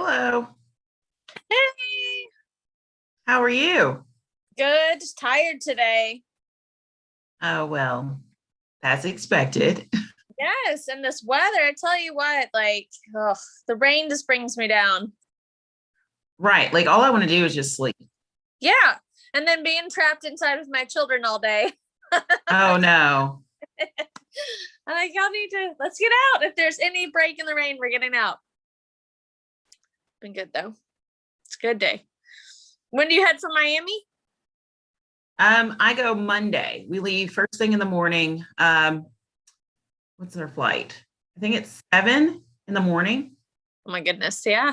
Hello. Hey, How are you? good. Just tired today. Oh, well, that's expected. Yes, and this weather, I tell you what, ugh, the rain just brings me down. Right. Like all I want to do is just sleep. Yeah, and then being trapped inside with my children all day. Oh, no. I'm like, y'all need to let's get out. If there's any break in the rain, we're getting out. Been good though. It's a good day. When do you head for Miami? I go Monday. We leave first thing in the morning. What's our flight? I think it's 7 in the morning Oh my goodness, yeah.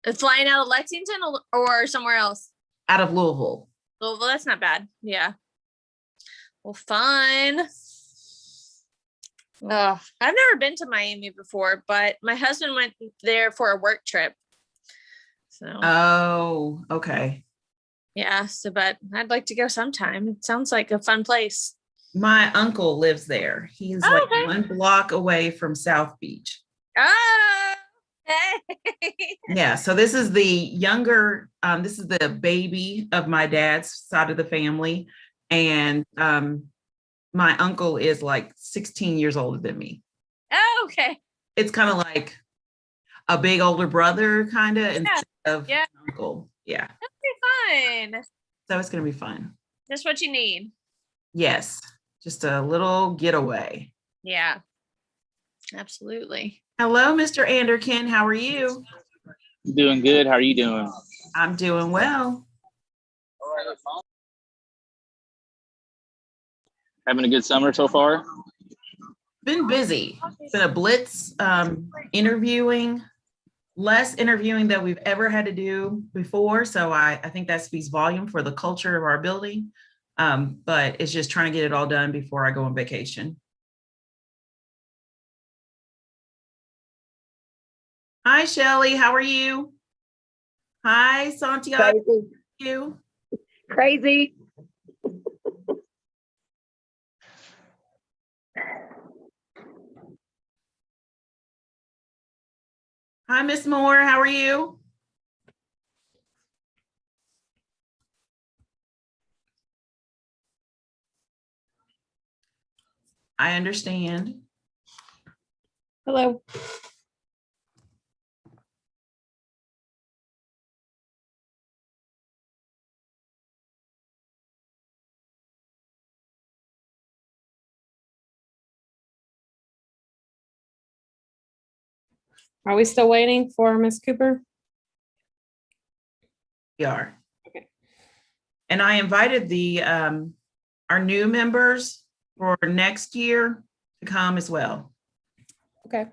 It's flying out of Lexington or somewhere else. out of Louisville. Well, that's not bad. Yeah. Well, fun. I've never been to Miami before, but my husband went there for a work trip. So Oh, okay. yeah, but I'd like to go sometime. It sounds like a fun place. My uncle lives there. He's Oh, like okay. 1 block away from South Beach. Oh, hey. Yeah, so this is the baby of my dad's side of the family. And my uncle is like 16 years older than me. Oh, okay. It's kind of like a big older brother, kind of, Yeah, instead of yeah. uncle. Yeah. That'd be fun. So it's going to be fun. That's what you need. Yes. Just a little getaway. Yeah, absolutely. Hello, Mr. Anderkin. How are you? Doing good. How are you doing? I'm doing well. Having a good summer so far? Been busy. Been a blitz interviewing, less interviewing than we've ever had to do before. So I think that speaks volume for the culture of our building. But it's just trying to get it all done before I go on vacation. Hi, Shelly. How are you? Hi, Santiago. Crazy. You? Crazy. Hi, Miss Moore. How are you? I understand. Hello. Are we still waiting for Miss Cooper? We are. Okay. And I invited the our new members for next year to come as well. Okay.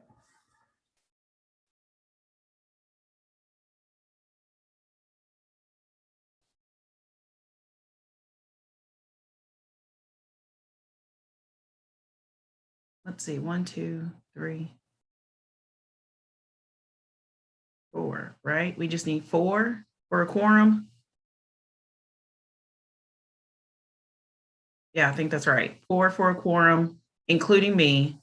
Let's see, 1, 2, 3, 4, right? We just need 4 for a quorum. Yeah, I think that's right. 4 for a quorum, including me.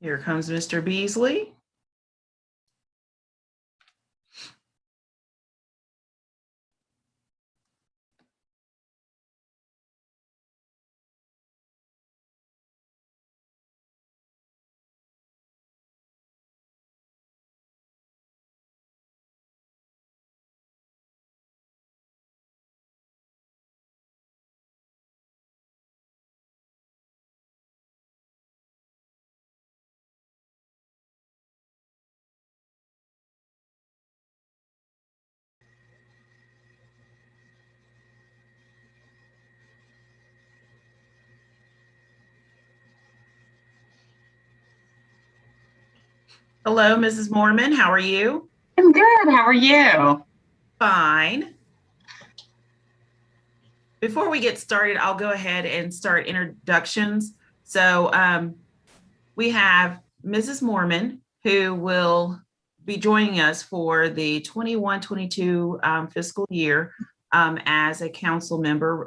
Here comes Mr. Beasley. Hello, Mrs. Mormon. How are you? I'm good. How are you? Fine. Before we get started, I'll go ahead and start introductions. So we have Mrs. Mormon, who will be joining us for the 21-22 fiscal year as a council member,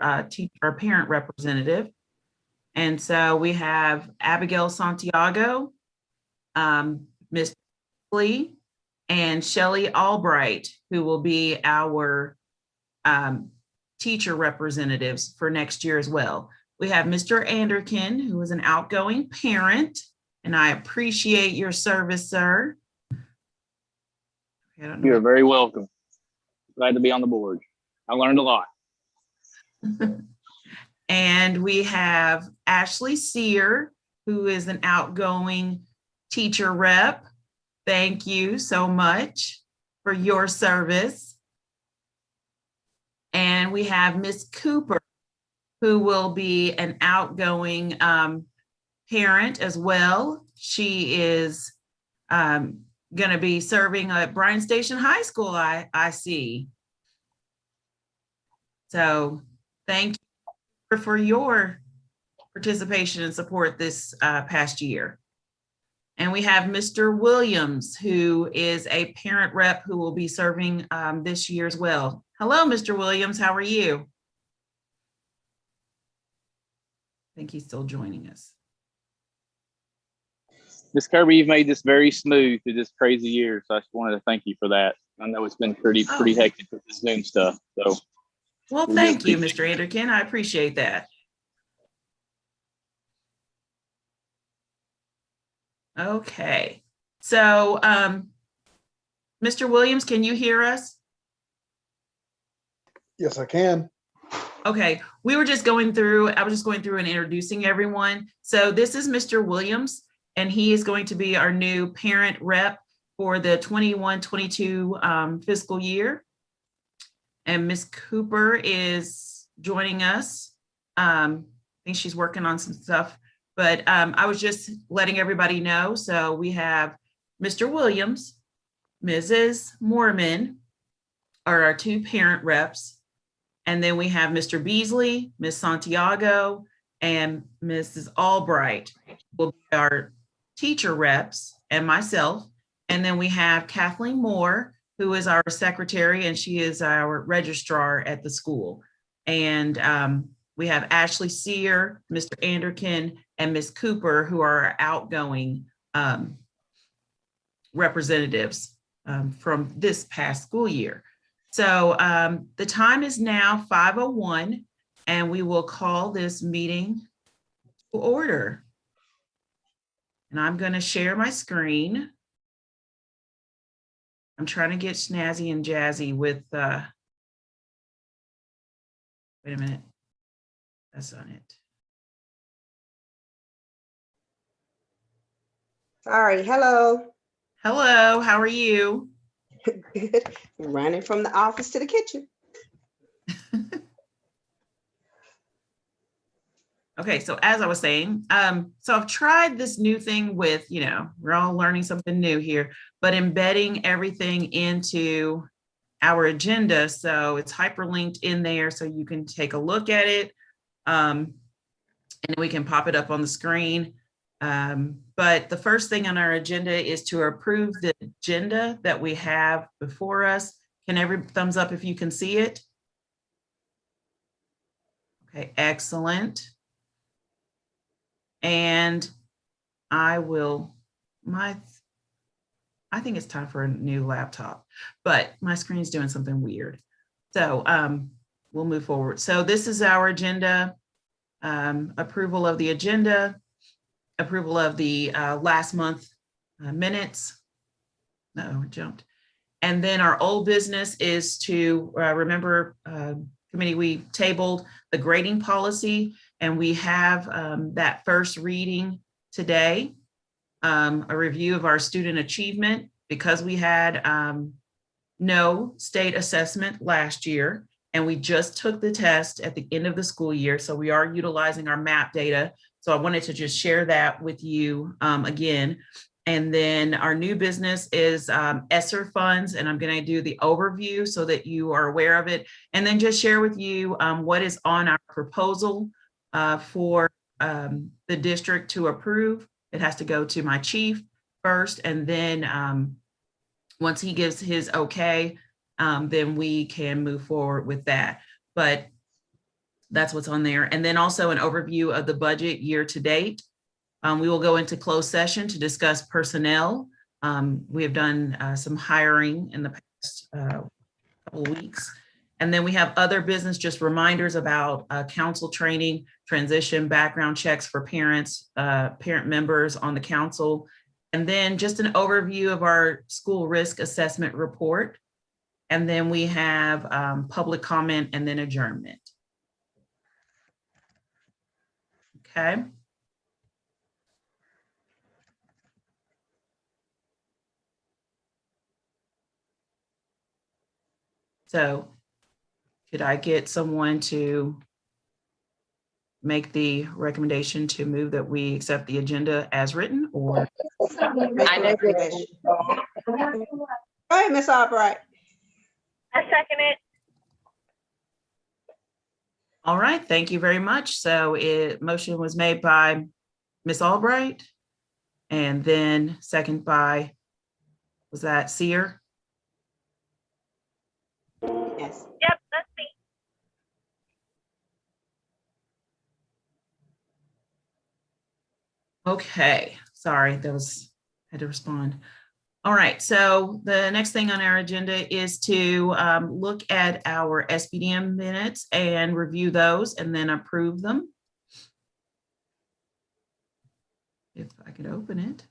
or parent representative. And so we have Abigail Santiago, Ms. Lee, and Shelley Albright, who will be our teacher representatives for next year as well. We have Mr. Anderkin, who is an outgoing parent, and I appreciate your service, sir. I don't know. You're very welcome. Glad to be on the board. I learned a lot. And we have Ashley Sear, who is an outgoing teacher rep. Thank you so much for your service. And we have Miss Cooper, who will be an outgoing parent as well. She is going to be serving at Bryan Station High School, I see. So thank you for your participation and support this past year. And we have Mr. Williams, who is a parent rep who will be serving this year as well. Hello, Mr. Williams, how are you? I think he's still joining us. Ms. Kirby, you've made this very smooth through this crazy year. So I just wanted to thank you for that. I know it's been pretty hectic with this Zoom stuff. So, well, thank you, Mr. Anderkin. I appreciate that. Okay, so Mr. Williams, can you hear us? Yes, I can. Okay, we were just going through, I was just going through and introducing everyone. So this is Mr. Williams, and he is going to be our new parent rep for the 21-22 fiscal year. And Ms. Cooper is joining us. I think she's working on some stuff, but I was just letting everybody know. So we have Mr. Williams, Mrs. Moorman are our two parent reps. And then we have Mr. Beasley, Ms. Santiago, and Mrs. Albright will be our teacher reps, and myself. And then we have Kathleen Moore, who is our secretary, and she is our registrar at the school. And we have Ashley Sear, Mr. Anderkin, and Ms. Cooper, who are our outgoing representatives from this past school year. So the time is now 5:01, and we will call this meeting to order. And I'm going to share my screen. I'm trying to get snazzy and jazzy with, wait a minute, that's not it. All right, hello. Hello, how are you? Good. Running from the office to the kitchen. Okay, so as I was saying, so I've tried this new thing with, we're all learning something new here, but embedding everything into our agenda. So it's hyperlinked in there so you can take a look at it. And we can pop it up on the screen. But the first thing on our agenda is to approve the agenda that we have before us. Can every thumbs up if you can see it? Okay, excellent. And I think it's time for a new laptop, but my screen's doing something weird. So we'll move forward. So this is our agenda, approval of the agenda, approval of the last month minutes. No, it jumped. And then our old business is to remember committee, we tabled the grading policy, and we have that first reading today, a review of our student achievement, because we had no state assessment last year, and we just took the test at the end of the school year. So we are utilizing our MAP data. So I wanted to just share that with you again. And then our new business is ESSER funds, and I'm going to do the overview so that you are aware of it, and then just share with you what is on our proposal for the district to approve. It has to go to my chief first, and then Once he gives his okay, then we can move forward with that. But that's what's on there. And then also an overview of the budget year to date. We will go into closed session to discuss personnel. We have done some hiring in the past couple of weeks. And then we have other business, just reminders about council training, transition, background checks for parents, parent members on the council. And then just an overview of our school risk assessment report. And then we have public comment and then adjournment. Okay. So could I get someone to make the recommendation to move that we accept the agenda as written, or? Make a recommendation. Go ahead, Ms. Albright. I second it. All right, thank you very much. So motion was made by Ms. Albright and then second by, was that Seer? Yes. Yep, that's me. Okay, sorry, had to respond. All right, so the next thing on our agenda is to look at our SBDM minutes and review those and then approve them. If I could open it.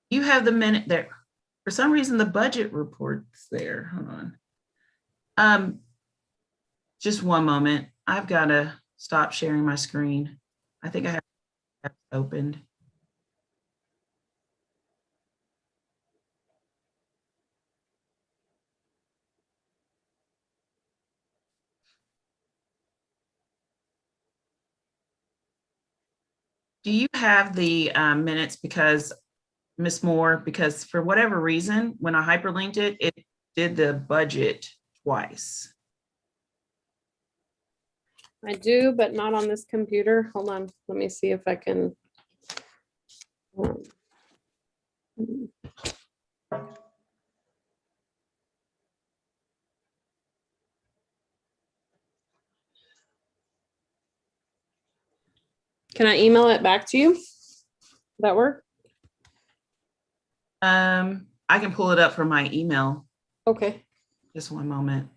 You have the minute there. For some reason, the budget report's there. Hold on. Just one moment. I've got to stop sharing my screen. I think I have it opened. Do you have the minutes, because Ms. Moore, because for whatever reason, when I hyperlinked it, it did the budget twice. I do, but not on this computer. Hold on. Let me see if I can. Can I email it back to you? Would that work? I can pull it up from my email. Okay. Just one moment.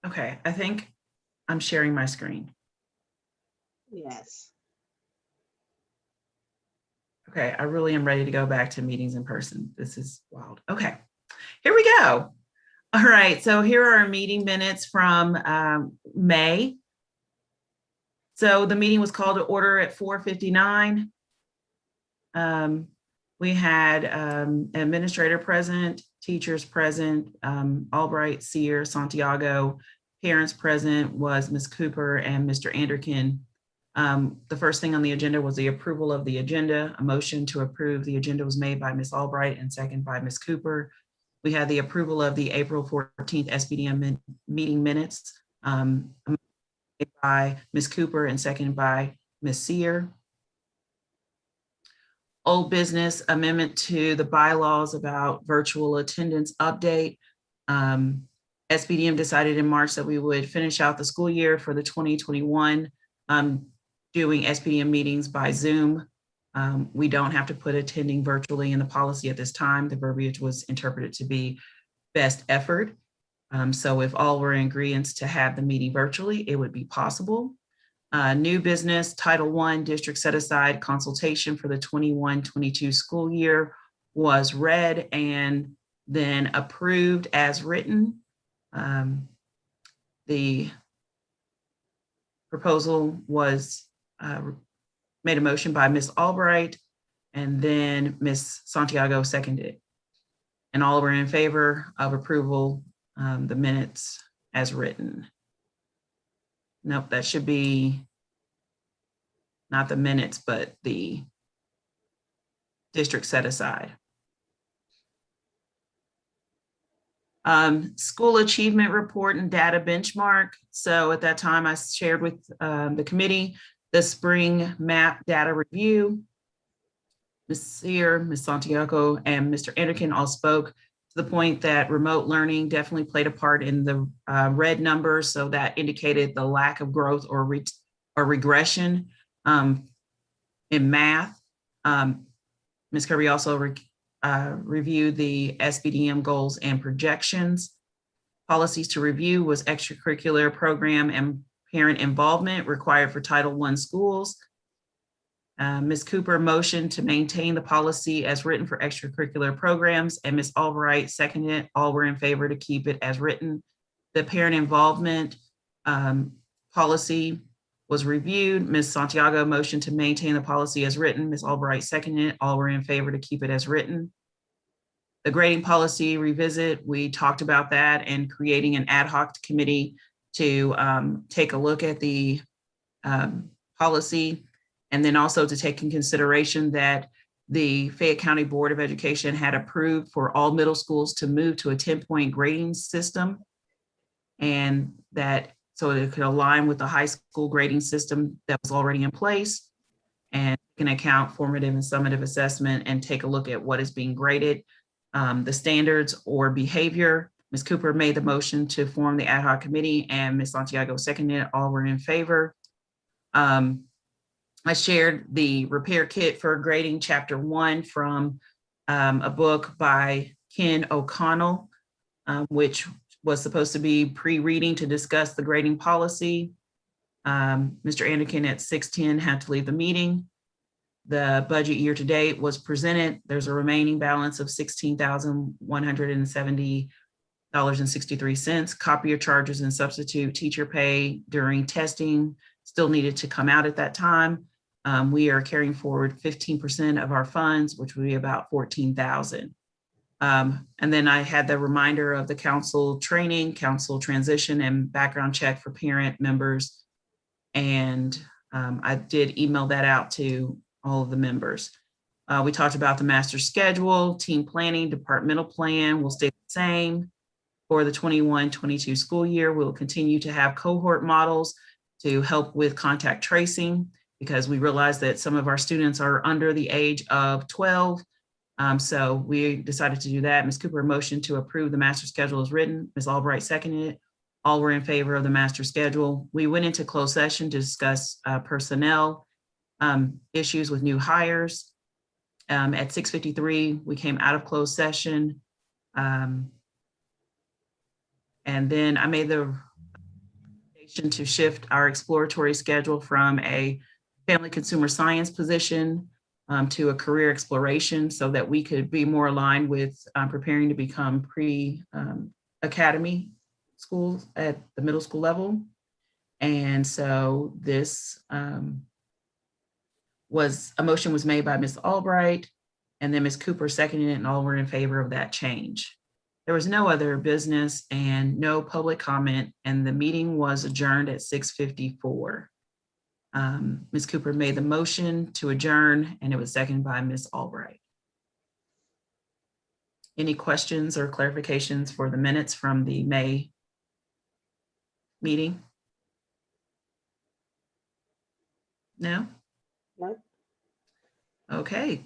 Okay, I think I'm sharing my screen. Yes. Okay, I really am ready to go back to meetings in person. This is wild. Okay, here we go. All right, so here are our meeting minutes from May. So the meeting was called to order at 4:59. We had administrator present, teachers present, Albright, Seer, Santiago. Parents present was Ms. Cooper and Mr. Anderkin. The first thing on the agenda was the approval of the agenda. A motion to approve the agenda was made by Ms. Albright and second by Ms. Cooper. We had the approval of the April 14th SBDM meeting minutes by Ms. Cooper and second by Ms. Seer. Old business amendment to the bylaws about virtual attendance update. SBDM decided in March that we would finish out the school year for the 2021 doing SBDM meetings by Zoom. We don't have to put attending virtually in the policy at this time. The verbiage was interpreted to be best effort. So if all were in agreement to have the meeting virtually, it would be possible. New business, Title I, district set aside consultation for the 21-22 school year was read and then approved as written. The proposal was made a motion by Ms. Albright, and then Ms. Santiago seconded. And all were in favor of approval, the minutes as written. Nope, that should be not the minutes, but the district set aside. School achievement report and data benchmark. So at that time, I shared with the committee the spring map data review. Ms. Sear, Ms. Santiago, and Mr. Anderkin all spoke to the point that remote learning definitely played a part in the red numbers. So that indicated the lack of growth or regression in math. Ms. Kirby also reviewed the SBDM goals and projections. Policies to review was extracurricular program and parent involvement required for Title I schools. Ms. Cooper motioned to maintain the policy as written for extracurricular programs, and Ms. Albright seconded. All were in favor to keep it as written. The parent involvement policy was reviewed. Ms. Santiago motioned to maintain the policy as written. Ms. Albright seconded. All were in favor to keep it as written. The grading policy revisit, we talked about that and creating an ad hoc committee to take a look at the policy, and then also to take in consideration that the Fayette County Board of Education had approved for all middle schools to move to a 10-point grading system, and that so it could align with the high school grading system that was already in place, and can account formative and summative assessment and take a look at what is being graded, the standards or behavior. Ms. Cooper made the motion to form the ad hoc committee, and Ms. Santiago seconded. All were in favor. I shared the repair kit for grading chapter 1 from a book by Ken O'Connell, which was supposed to be pre-reading to discuss the grading policy. Mr. Anderkin at 6:10 had to leave the meeting. The budget year to date was presented. There's a remaining balance of $16,170.63. Copier charges and substitute teacher pay during testing still needed to come out at that time. We are carrying forward 15% of our funds, which would be about $14,000. And then I had the reminder of the council training, council transition, and background check for parent members. And I did email that out to all of the members. We talked about the master schedule, team planning, departmental plan will stay the same for the 21-22 school year. We'll continue to have cohort models to help with contact tracing, because we realize that some of our students are under the age of 12. So we decided to do that. Ms. Cooper motioned to approve the master schedule as written. Ms. Albright seconded. All were in favor of the master schedule. We went into closed session to discuss personnel issues with new hires. At 6:53, we came out of closed session. And then I made the recommendation to shift our exploratory schedule from a family consumer science position to a career exploration, so that we could be more aligned with preparing to become pre-academy schools at the middle school level. And so this a motion was made by Ms. Albright, and then Ms. Cooper seconded it, and all were in favor of that change. There was no other business and no public comment, and the meeting was adjourned at 6:54. Ms. Cooper made the motion to adjourn, and it was seconded by Ms. Albright. Any questions or clarifications for the minutes from the May meeting? No? No. Okay,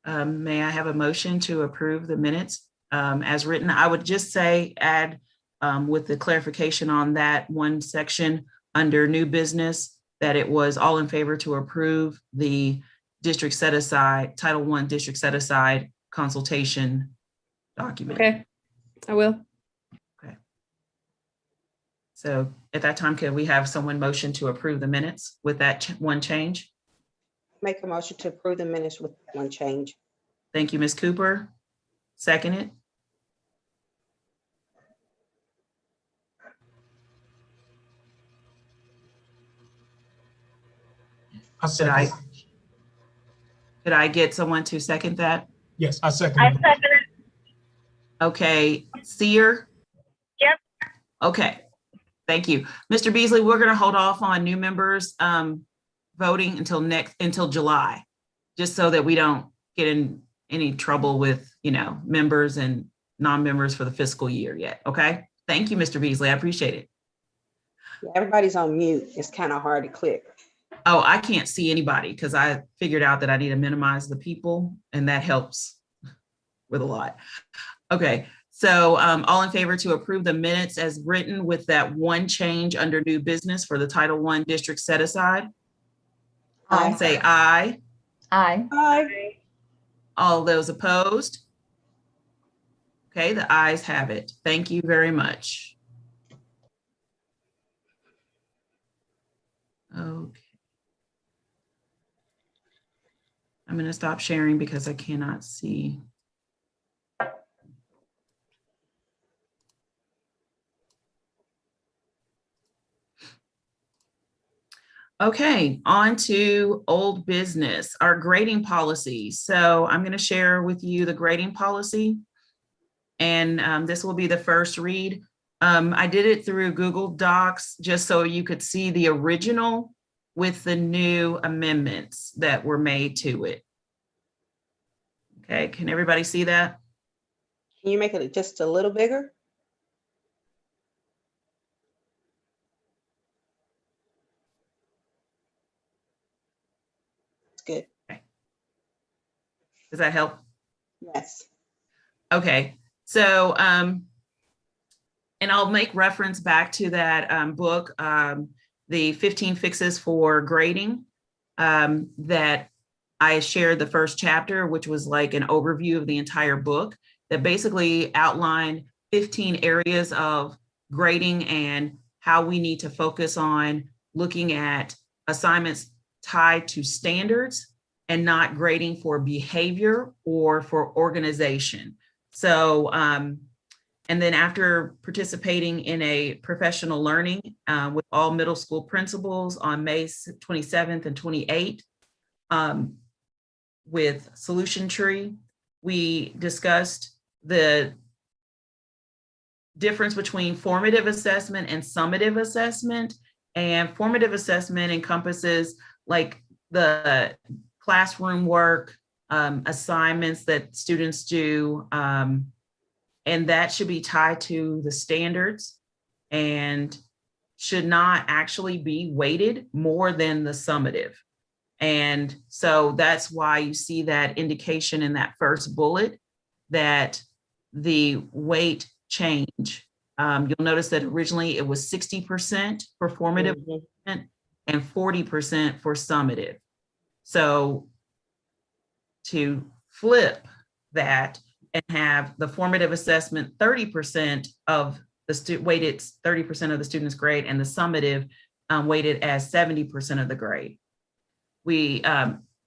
May I have a motion to approve the minutes as written? I would just say add with the clarification on that one section under new business, that it was all in favor to approve the district set aside, Title I district set aside consultation document. Okay, I will. So at that time, could we have someone motion to approve the minutes with that one change? Make a motion to approve the minutes with one change. Thank you, Ms. Cooper. Second it. I second. Could I get someone to second that? Yes, I second. I second it. Okay, Seer? Yep. Okay, thank you. Mr. Beasley, we're gonna hold off on new members voting until July, just so that we don't get in any trouble with, members and non-members for the fiscal year yet, okay? Thank you, Mr. Beasley, I appreciate it. Yeah, everybody's on mute. It's kind of hard to click. Oh, I can't see anybody because I figured out that I need to minimize the people, and that helps with a lot. Okay, so all in favor to approve the minutes as written with that one change under new business for the Title I district set aside? Aye. Say aye. Aye. Aye. All those opposed? Okay, the ayes have it. Thank you very much. Okay. I'm going to stop sharing because I cannot see. Okay, on to old business, our grading policy. So I'm going to share with you the grading policy, and this will be the first read. I did it through Google Docs just so you could see the original with the new amendments that were made to it. Okay, can everybody see that? Can you make it just a little bigger? That's good. Does that help? Yes. Okay, so, and I'll make reference back to that book, the 15 Fixes for Grading, that I shared the first chapter, which was like an overview of the entire book that basically outlined 15 areas of grading and how we need to focus on looking at assignments tied to standards and not grading for behavior or for organization. So, and then after participating in a professional learning with all middle school principals on May 27th and 28th, with Solution Tree, we discussed the difference between formative assessment and summative assessment. And formative assessment encompasses like the classroom work, assignments that students do, and that should be tied to the standards and should not actually be weighted more than the summative. And so that's why you see that indication in that first bullet that the weight change. You'll notice that originally it was 60% for formative and 40% for summative. So to flip that and have the formative assessment 30% of the weighted 30% of the student's grade, and the summative weighted as 70% of the grade. We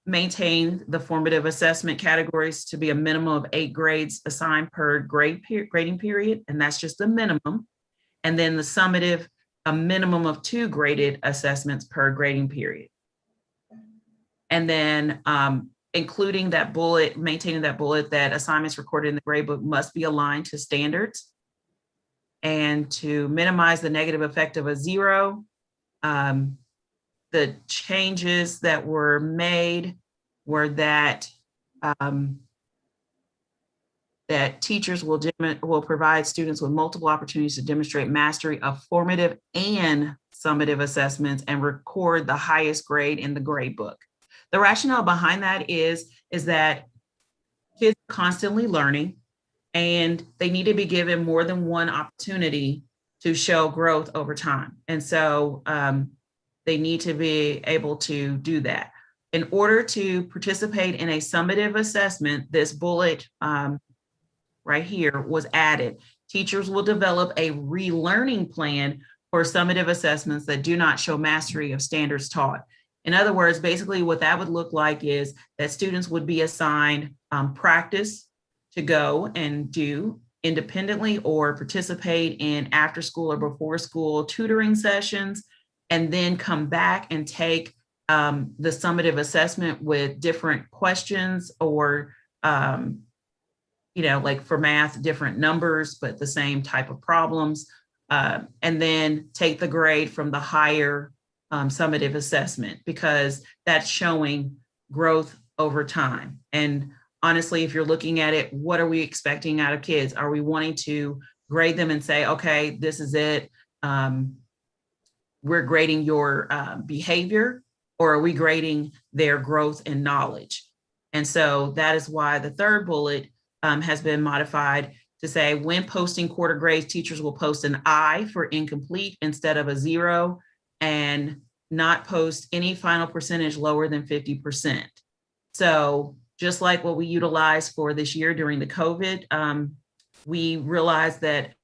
maintain the formative assessment categories to be a minimum of 8 grades assigned per grading period, and that's just the minimum. And then the summative, a minimum of 2 graded assessments per grading period. And then including that bullet, maintaining that bullet that assignments recorded in the gradebook must be aligned to standards. And to minimize the negative effect of a 0, the changes that were made were that that teachers will provide students with multiple opportunities to demonstrate mastery of formative and summative assessments and record the highest grade in the grade book. The rationale behind that is that kids are constantly learning, and they need to be given more than one opportunity to show growth over time. And so they need to be able to do that. In order to participate in a summative assessment, this bullet right here was added. Teachers will develop a relearning plan for summative assessments that do not show mastery of standards taught. In other words, basically what that would look like is that students would be assigned practice to go and do independently or participate in after school or before school tutoring sessions, and then come back and take the summative assessment with different questions or, like for math, different numbers, but the same type of problems, and then take the grade from the higher summative assessment, because that's showing growth over time. And honestly, if you're looking at it, what are we expecting out of kids? Are we wanting to grade them and say, okay, this is it? We're grading your behavior, or are we grading their growth and knowledge? And so that is why the third bullet has been modified to say, when posting quarter grades, teachers will post an I for incomplete instead of a 0, and not post any final percentage lower than 50%. So just like what we utilized for this year during the COVID, we realized that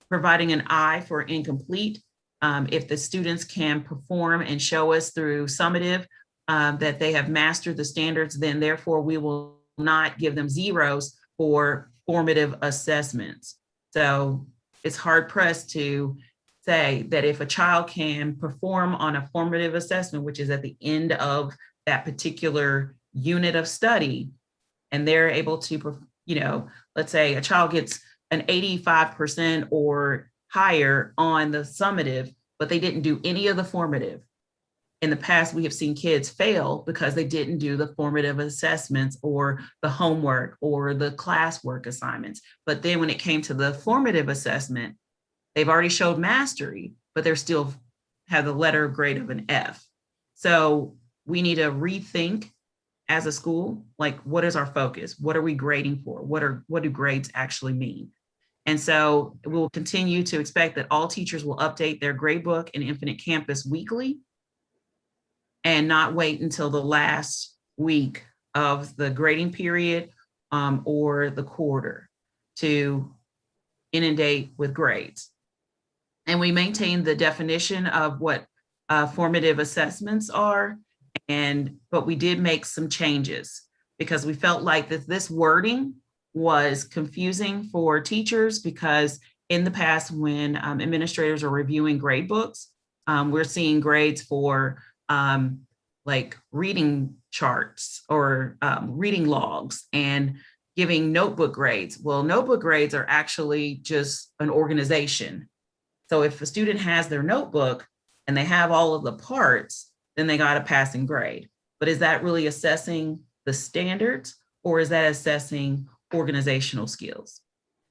providing an I for incomplete, if the students can perform and show us through summative that they have mastered the standards, then therefore we will not give them zeros for formative assessments. So it's hard pressed to say that if a child can perform on a formative assessment, which is at the end of that particular unit of study, and they're able to, let's say a child gets an 85% or higher on the summative, but they didn't do any of the formative. In the past, we have seen kids fail because they didn't do the formative assessments or the homework or the classwork assignments. But then when it came to the formative assessment, they've already showed mastery, but they're still have the letter grade of an F. So we need to rethink as a school, like, what is our focus? What are we grading for? What do grades actually mean? And so we'll continue to expect that all teachers will update their gradebook and Infinite Campus weekly, and not wait until the last week of the grading period or the quarter to inundate with grades. And we maintain the definition of what formative assessments are, but we did make some changes because we felt like that this wording was confusing for teachers, because in the past, when administrators are reviewing grade books, we're seeing grades for like reading charts or reading logs and giving notebook grades. Well, notebook grades are actually just an organization. So if a student has their notebook and they have all of the parts, then they got a passing grade. But is that really assessing the standards, or is that assessing organizational skills?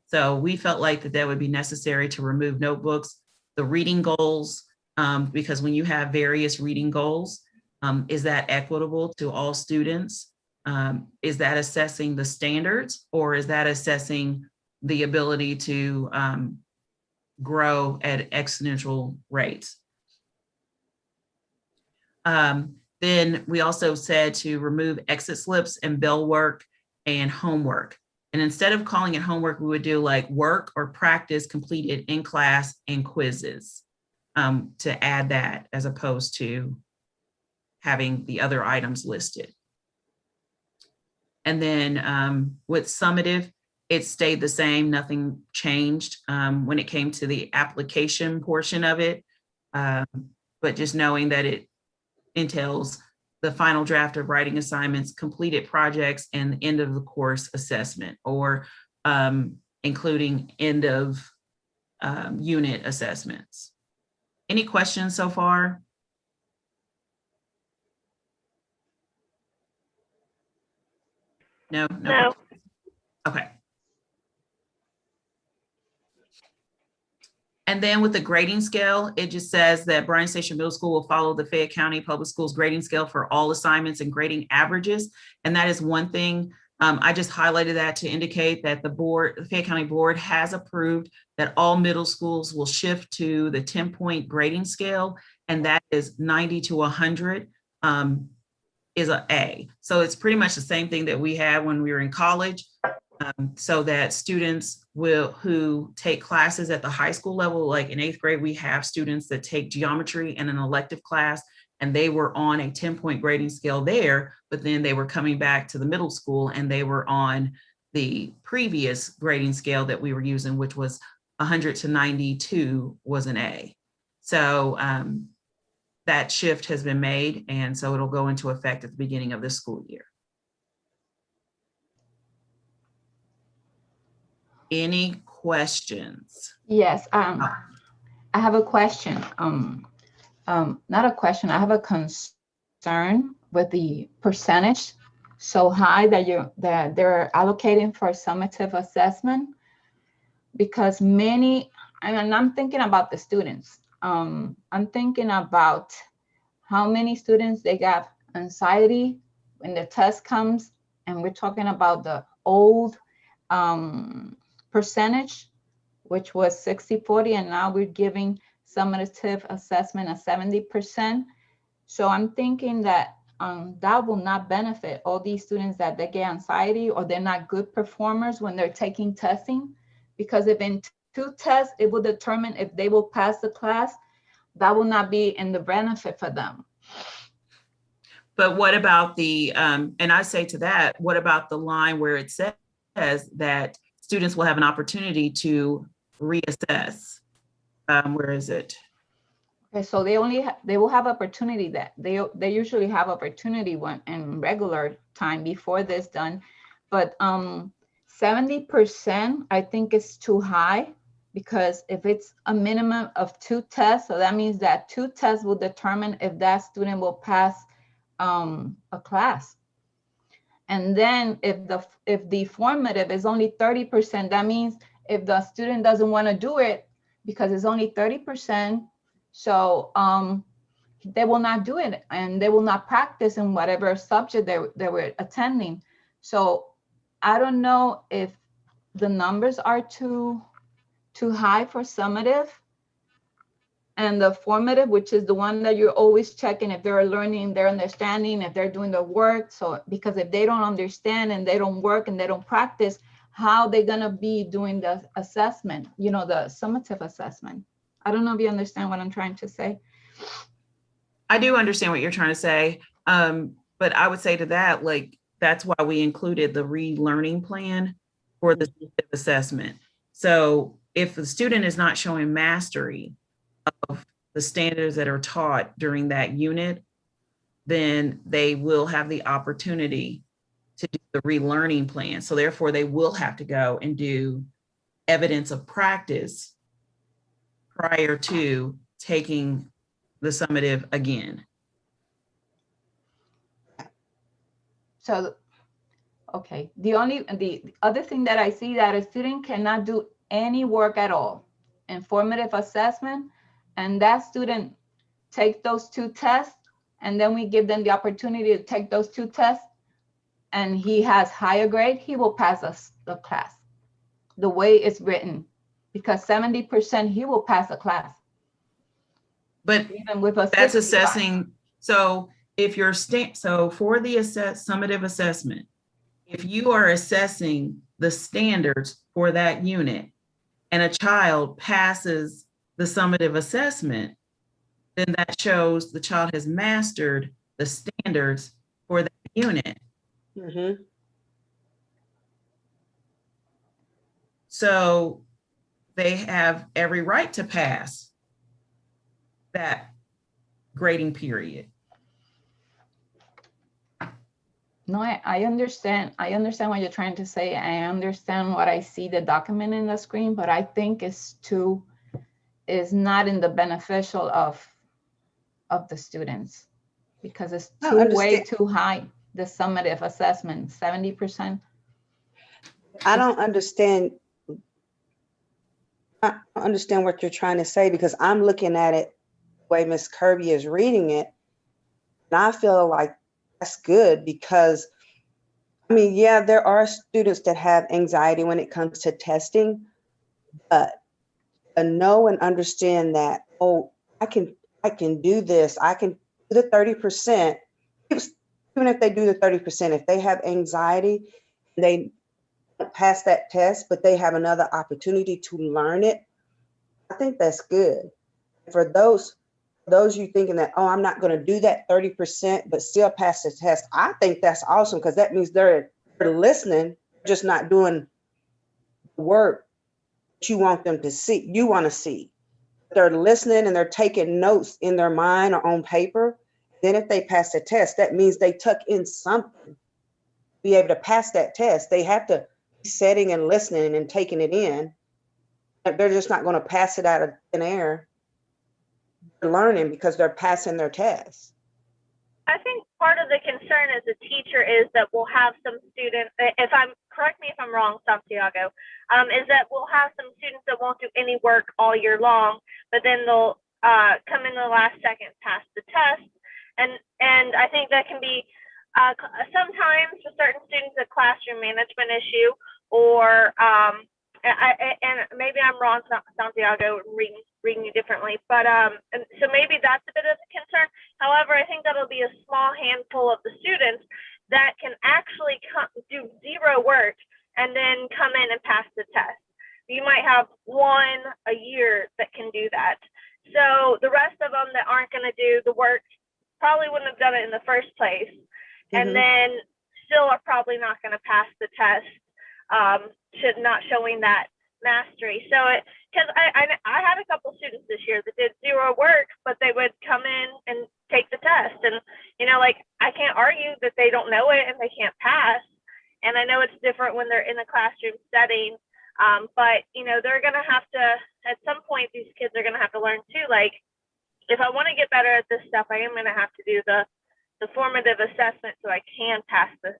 So we felt like that would be necessary to remove notebooks, the reading goals, because when you have various reading goals, is that equitable to all students? Is that assessing the standards, or is that assessing the ability to grow at exponential rates? Then we also said to remove exit slips and bell work and homework. And instead of calling it homework, we would do like work or practice completed in class and quizzes, to add that as opposed to having the other items listed. And then with summative, it stayed the same, nothing changed when it came to the application portion of it, but just knowing that it entails the final draft of writing assignments, completed projects, and end of the course assessment, or including end of unit assessments. Any questions so far? No? No. Okay. And then with the grading scale, it just says that Bryan Station Middle School will follow the Fayette County Public Schools grading scale for all assignments and grading averages. And that is one thing I just highlighted that to indicate that the Fayette County Board has approved that all middle schools will shift to the 10-point grading scale, and that is 90 to 100 is an A. So it's pretty much the same thing that we had when we were in college, so that students who take classes at the high school level, like in 8th grade, we have students that take geometry and an elective class, and they were on a 10-point grading scale there, but then they were coming back to the middle school and they were on the previous grading scale that we were using, which was 100 to 92 was an A. So that shift has been made, and so it'll go into effect at the beginning of this school year. Any questions? Yes, I have a question. Not a question, I have a concern with the percentage so high that they're allocating for summative assessment, because many, and I'm thinking about the students. I'm thinking about how many students they got anxiety when the test comes, and we're talking about the old percentage, which was 60-40, and now we're giving summative assessment at 70%. So I'm thinking that that will not benefit all these students that they get anxiety or they're not good performers when they're taking testing, because if in 2 tests, it will determine if they will pass the class, that will not be in the benefit for them. But what about the, and I say to that, what about the line where it says that students will have an opportunity to reassess? Where is it? Okay, so they will have opportunity that they usually have opportunity when in regular time before this done, but 70% I think is too high, because if it's a minimum of 2 tests, so that means that 2 tests will determine if that student will pass a class. And then if the formative is only 30%, that means if the student doesn't want to do it because it's only 30%, so they will not do it and they will not practice in whatever subject they were attending. So I don't know if the numbers are too high for summative, and the formative, which is the one that you're always checking if they're learning, they're understanding, if they're doing the work. So because if they don't understand and they don't work and they don't practice, how they're gonna be doing the assessment, you know, the summative assessment. I don't know if you understand what I'm trying to say. I do understand what you're trying to say, but I would say to that, like, that's why we included the relearning plan for the assessment. So if the student is not showing mastery of the standards that are taught during that unit, then they will have the opportunity to do the relearning plan. So therefore, they will have to go and do evidence of practice prior to taking the summative again. So, okay, the other thing that I see that a student cannot do any work at all in formative assessment, and that student takes those 2 tests, and then we give them the opportunity to take those 2 tests, and he has higher grade, he will pass us the class the way it's written, because 70% he will pass the class. But even with a that's 65. assessing. So if you're so for the summative assessment, if you are assessing the standards for that unit and a child passes the summative assessment, then that shows the child has mastered the standards for that unit. Mm-hmm. So they have every right to pass that grading period. No, I understand. I understand what you're trying to say. I understand what I see the document in the screen, but I think is not in the beneficial of the students, because it's way too high, the summative assessment, 70%. I don't understand. I don't understand what you're trying to say, because I'm looking at it the way Miss Kirby is reading it, and I feel like that's good, because I mean, yeah, there are students that have anxiety when it comes to testing, but to know and understand that, oh, I can do this. I can do the 30%. Even if they do the 30%, if they have anxiety, they don't pass that test, but they have another opportunity to learn it. I think that's good. For those you thinking that, oh, I'm not going to do that 30%, but still pass the test, I think that's awesome, because that means they're listening, just not doing the work that you want them to see. You want to see. They're listening and they're taking notes in their mind or on paper. Then if they pass the test, that means they took in something. Be able to pass that test, they have to be sitting and listening and taking it in. They're just not going to pass it out of thin air. They're learning because they're passing their test. I think part of the concern as a teacher is that we'll have some students, correct me if I'm wrong, Santiago, is that we'll have some students that won't do any work all year long, but then they'll come in the last second, pass the test. And I think that can be sometimes for certain students a classroom management issue, or and maybe I'm wrong, Santiago, reading you differently, but and so maybe that's a bit of a concern. However, I think that'll be a small handful of the students that can actually do zero work and then come in and pass the test. You might have one a year that can do that. So the rest of them that aren't going to do the work probably wouldn't have done it in the first place, and then still are probably not going to pass the test, to not showing that mastery. So because I had a couple students this year that did zero work, but they would come in and take the test, and like, I can't argue that they don't know it and they can't pass. And I know it's different when they're in a classroom setting, but they're gonna have to, at some point, these kids are gonna have to learn too, like, if I want to get better at this stuff, I am gonna have to do the formative assessment so I can pass the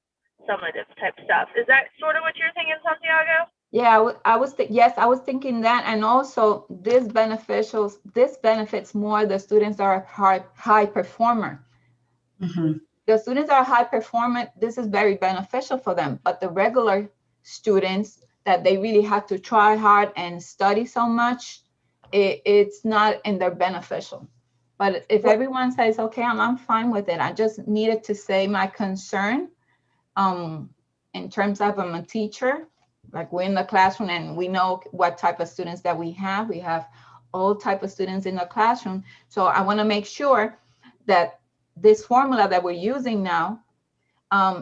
summative type stuff. Is that sort of what you're thinking, Santiago? Yeah, yes, I was thinking that, and also this benefits more the students that are high performer. The students that are high performer, this is very beneficial for them, but the regular students that they really have to try hard and study so much, it's not in their beneficial. But if everyone says, okay, I'm fine with it, I just needed to say my concern in terms of I'm a teacher. Like, we're in the classroom and we know what type of students that we have. We have all type of students in the classroom. So I want to make sure that this formula that we're using now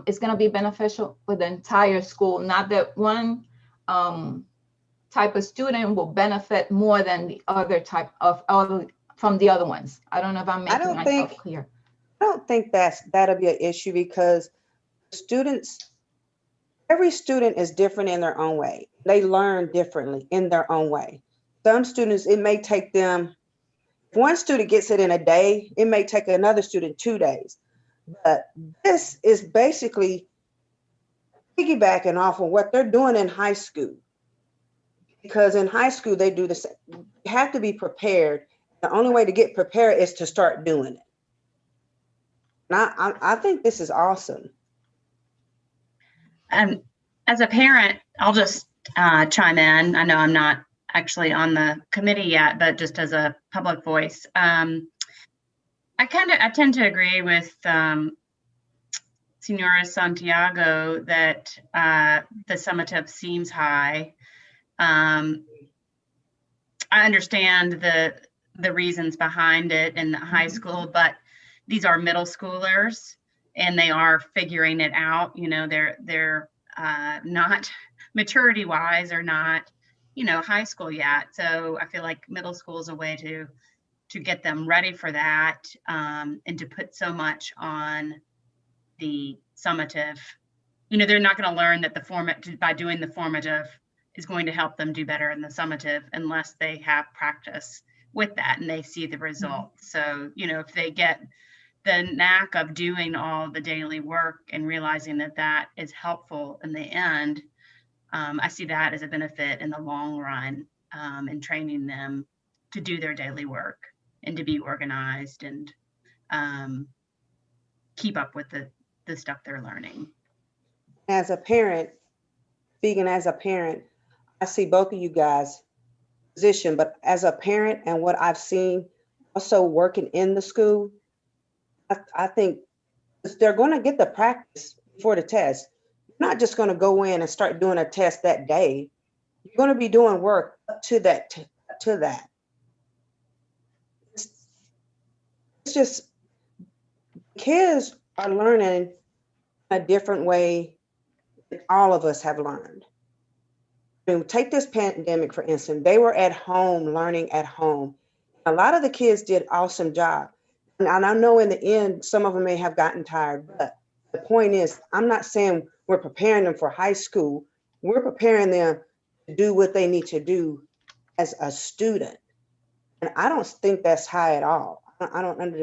is going to be beneficial for the entire school, not that one type of student will benefit more than the other type of from the other ones. I don't know if I'm making myself clear. I don't think that'll be an issue, because every student is different in their own way. They learn differently in their own way. Some students, it may take them, if one student gets it in a day, it may take another student 2 days. But this is basically piggybacking off of what they're doing in high school. Because in high school, they do the same. You have to be prepared. The only way to get prepared is to start doing it. And I think this is awesome. As a parent, I'll just chime in. I know I'm not actually on the committee yet, but just as a public voice, I tend to agree with Senora Santiago that the summative seems high. I understand the reasons behind it in the high school, but these are middle schoolers and they are figuring it out. They're not maturity wise or not, high school yet. So I feel like middle school is a way to get them ready for that, and to put so much on the summative. They're not going to learn that by doing the formative is going to help them do better in the summative unless they have practice with that and they see the results. So, if they get the knack of doing all the daily work and realizing that is helpful in the end, I see that as a benefit in the long run, in training them to do their daily work and to be organized and keep up with the stuff they're learning. As a parent, speaking as a parent, I see both of you guys' position, but as a parent and what I've seen also working in the school, I think they're going to get the practice for the test. You're not just going to go in and start doing a test that day. You're going to be doing work up to that. It's just kids are learning a different way than all of us have learned. I mean, take this pandemic, for instance. They were at home, learning at home. A lot of the kids did an awesome job. And I know in the end, some of them may have gotten tired, but the point is, I'm not saying we're preparing them for high school. We're preparing them to do what they need to do as a student. And I don't think that's high at all. I don't I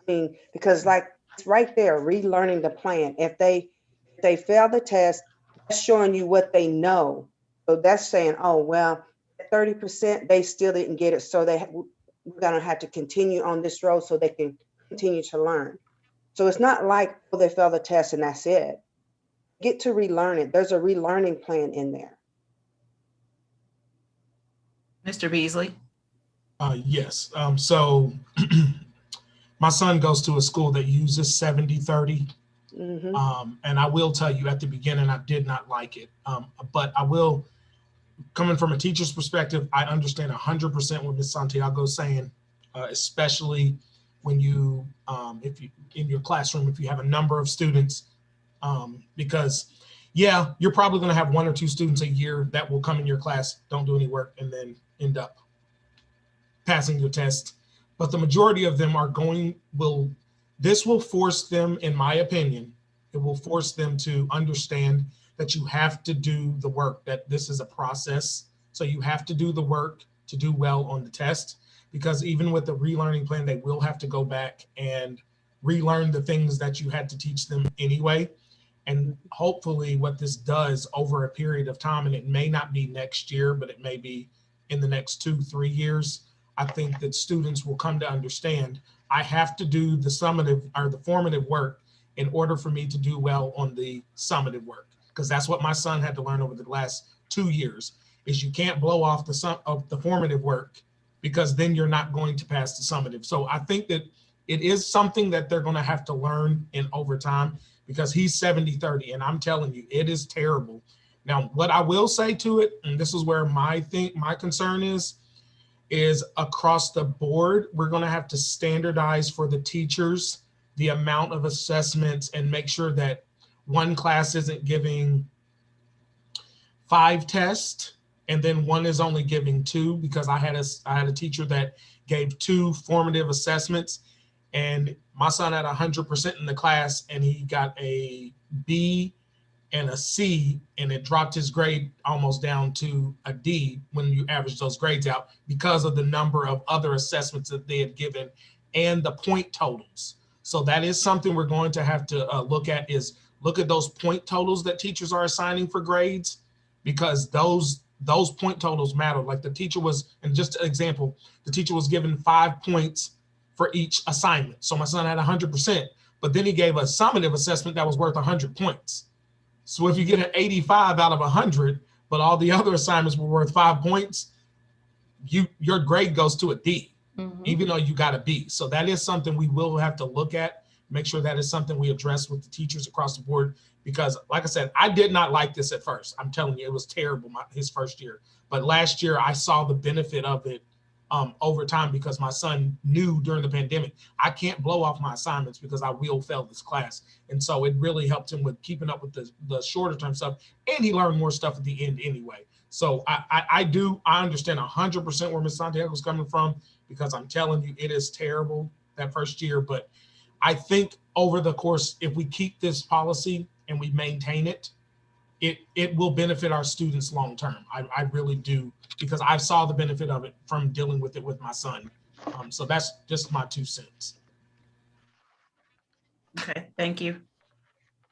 mean, because like it's right there, relearning the plan. If they fail the test, that's showing you what they know. So that's saying, oh, well, 30%, they still didn't get it. So we're gonna have to continue on this road so they can continue to learn. So it's not like, oh, they failed the test and that's it. Get to relearn it. There's a relearning plan in there. Mr. Beasley? Yes. So my son goes to a school that uses 70-30. And I will tell you at the beginning, I did not like it. But I will, coming from a teacher's perspective, I understand 100% what Ms. Santiago is saying, especially when you, if you in your classroom, if you have a number of students, because yeah, you're probably going to have 1 or 2 students a year that will come in your class, don't do any work, and then end up passing your test. But the majority of them are this will force them, in my opinion, it will force them to understand that you have to do the work, that this is a process. So you have to do the work to do well on the test, because even with the relearning plan, they will have to go back and relearn the things that you had to teach them anyway. And hopefully what this does over a period of time, and it may not be next year, but it may be in the next 2-3 years, I think that students will come to understand I have to do the summative or the formative work in order for me to do well on the summative work. Because that's what my son had to learn over the last 2 years, is you can't blow off the formative work, because then you're not going to pass the summative. So I think that it is something that they're going to have to learn in over time, because he's 70-30, and I'm telling you, it is terrible. Now, what I will say to it, and this is where my concern is across the board, we're going to have to standardize for the teachers the amount of assessments and make sure that one class isn't giving 5 tests and then one is only giving 2, because I had a teacher that gave 2 formative assessments, and my son had 100% in the class and he got a B and a C, and it dropped his grade almost down to a D when you average those grades out, because of the number of other assessments that they had given and the point totals. So that is something we're going to have to look at those point totals that teachers are assigning for grades, because those point totals matter. Like the teacher was, and just an example, the teacher was given 5 points for each assignment. So my son had 100%, but then he gave a summative assessment that was worth 100 points. So if you get an 85 out of 100, but all the other assignments were worth 5 points, your grade goes to a D, even though you got a B. So that is something we will have to look at, make sure that is something we address with the teachers across the board. Because like I said, I did not like this at first. I'm telling you, it was terrible his first year. But last year I saw the benefit of it over time, because my son knew during the pandemic, I can't blow off my assignments because I will fail this class. And so it really helped him with keeping up with the shorter term stuff. And he learned more stuff at the end anyway. So I understand 100% where Ms. Santiago is coming from, because I'm telling you, it is terrible that first year. But I think over the course, if we keep this policy and we maintain it, it will benefit our students long term. I really do, because I saw the benefit of it from dealing with it with my son. So that's just my 2 cents. Okay, thank you.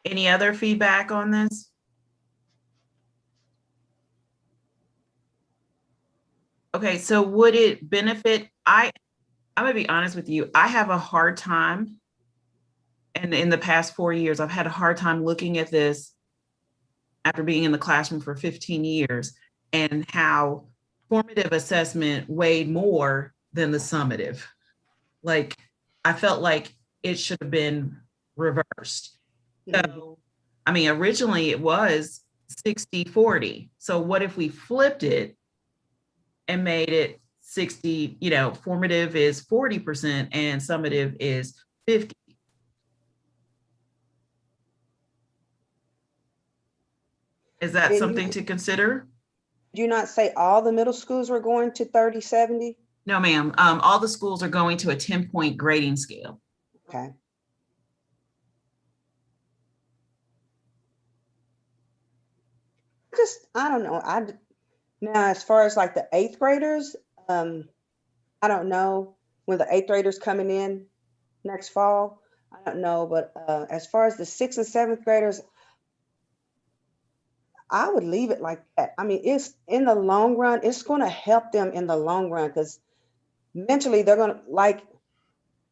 Any other feedback on this? Okay, so would it benefit? I'm gonna be honest with you. I have a hard time, and in the past 4 years, I've had a hard time looking at this after being in the classroom for 15 years and how formative assessment weighed more than the summative. Like, I felt like it should have been reversed. So, I mean, originally it was 60-40. So what if we flipped it and made it 60, formative is 40% and summative is 50. Is that Did something to consider? you not say all the middle schools were going to 30-70? No, ma'am. All the schools are going to a 10-point grading scale. Okay. I don't know. Now, as far as like the 8th graders, I don't know when the 8th graders coming in next fall. I don't know, but as far as the 6th and 7th graders, I would leave it like that. I mean, it's in the long run, it's going to help them in the long run because mentally they're going to, like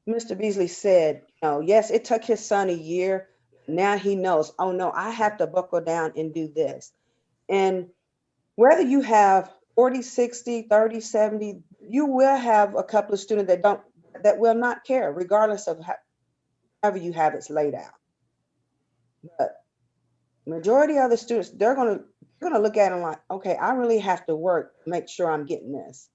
Mr. Beasley said, yes, it took his son a year. Now he knows, oh no, I have to buckle down and do this. And whether you have 40, 60, 30, 70, you will have a couple of students that will not care, regardless of however you have it laid out. But majority of the students, they're gonna look at them like, okay, I really have to work to make sure I'm getting this.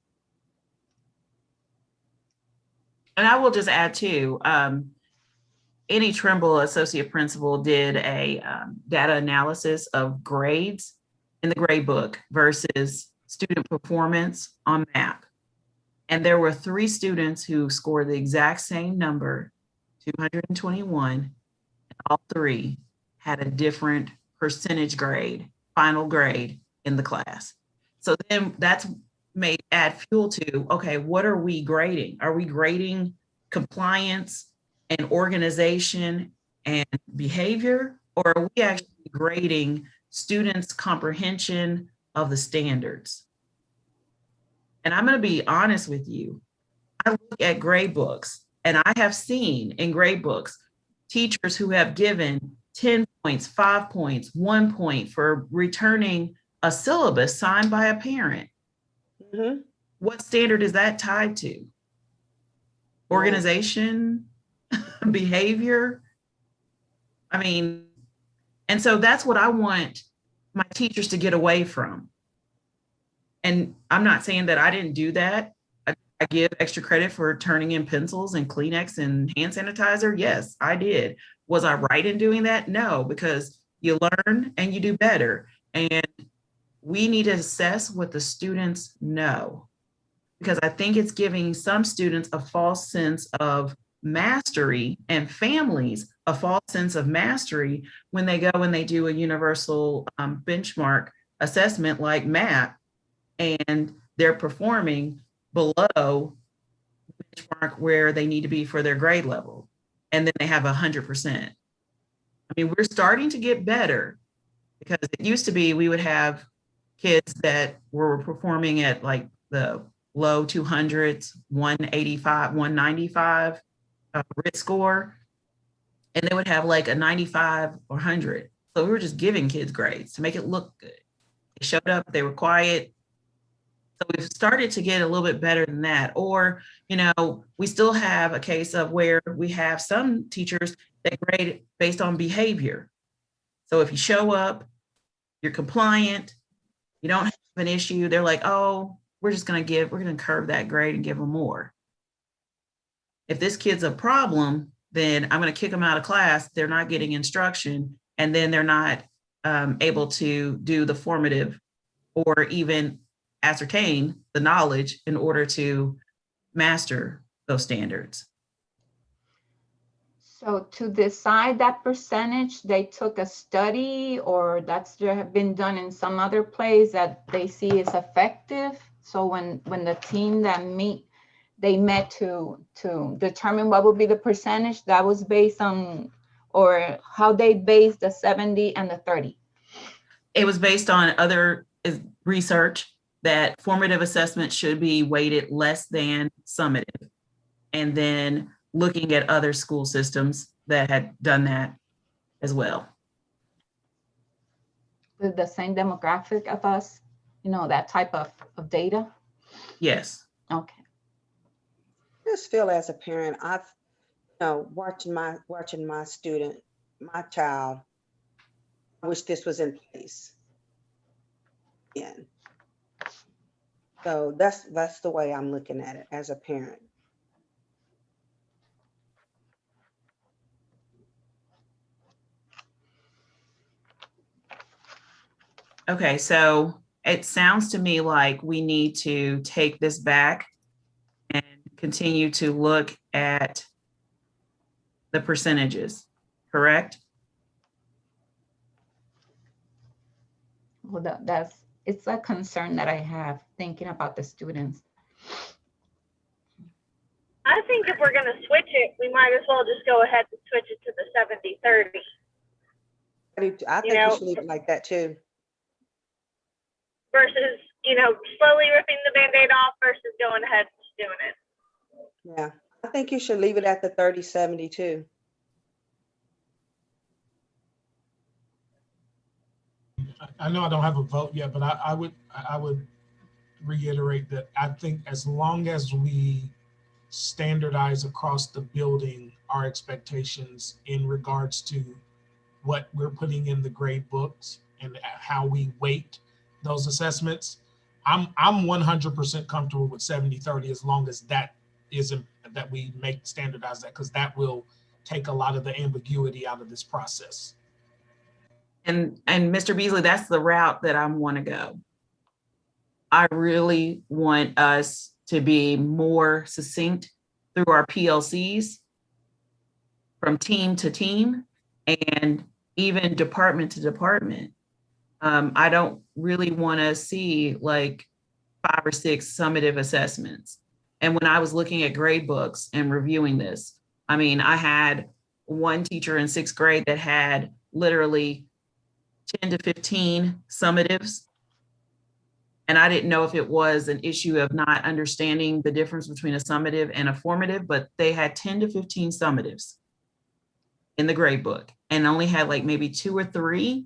And I will just add too, Annie Trimble, associate principal, did a data analysis of grades in the grade book versus student performance on MAP. And there were 3 students who scored the exact same number, 221, and all 3 had a different percentage grade, final grade in the class. So then that's may add fuel to, okay, what are we grading? Are we grading compliance and organization and behavior, or are we actually grading students' comprehension of the standards? And I'm going to be honest with you. I look at grade books and I have seen in grade books teachers who have given 10 points, 5 points, 1 point for returning a syllabus signed by a parent. Mm-hmm. What standard is that tied to? Organization, behavior? I mean, and so that's what I want my teachers to get away from. And I'm not saying that I didn't do that. I give extra credit for turning in pencils and Kleenex and hand sanitizer. Yes, I did. Was I right in doing that? No, because you learn and you do better. And we need to assess what the students know, because I think it's giving some students a false sense of mastery and families a false sense of mastery when they go and they do a universal benchmark assessment like MAP, and they're performing below benchmark where they need to be for their grade level, and then they have 100%. I mean, we're starting to get better, because it used to be we would have kids that were performing at like the low 200s, 185, 195 RIT score, and they would have like a 95 or 100. So we were just giving kids grades to make it look good. They showed up, they were quiet. So we've started to get a little bit better than that. Or, we still have a case of where we have some teachers that grade based on behavior. So if you show up, you're compliant, you don't have an issue, they're like, oh, we're going to curve that grade and give them more. If this kid's a problem, then I'm going to kick them out of class. They're not getting instruction, and then they're not able to do the formative or even ascertain the knowledge in order to master those standards. So to decide that percentage, they took a study, or that's been done in some other place that they see is effective. So when the team that they met to determine what would be the percentage, that was based on, or how they based the 70 and the 30. It was based on other research that formative assessment should be weighted less than summative, and then looking at other school systems that had done that as well. with the same demographic of us, you know, that type of data? Yes. Okay. Just feel as a parent, I've, watching my student, my child, I wish this was in place. Yeah. So that's the way I'm looking at it as a parent. Okay, so it sounds to me like we need to take this back and continue to look at the percentages, correct? Well, it's a concern that I have thinking about the students. I think if we're going to switch it, we might as well just go ahead and switch it to the 70-30. I think you should leave it like that too. Versus, slowly ripping the Band-Aid off versus going ahead and just doing it. Yeah, I think you should leave it at the 30-70 too. I know I don't have a vote yet, but I would reiterate that I think as long as we standardize across the building our expectations in regards to what we're putting in the grade books and how we weight those assessments, I'm 100% comfortable with 70-30 as long as that we make standardize that, because that will take a lot of the ambiguity out of this process. And Mr. Beasley, that's the route that I want to go. I really want us to be more succinct through our PLCs from team to team and even department to department. I don't really want to see like 5 or 6 summative assessments. And when I was looking at grade books and reviewing this, I mean, I had one teacher in 6th grade that had literally 10 to 15 summatives. And I didn't know if it was an issue of not understanding the difference between a summative and a formative, but they had 10 to 15 summatives in the grade book and only had like maybe 2 or 3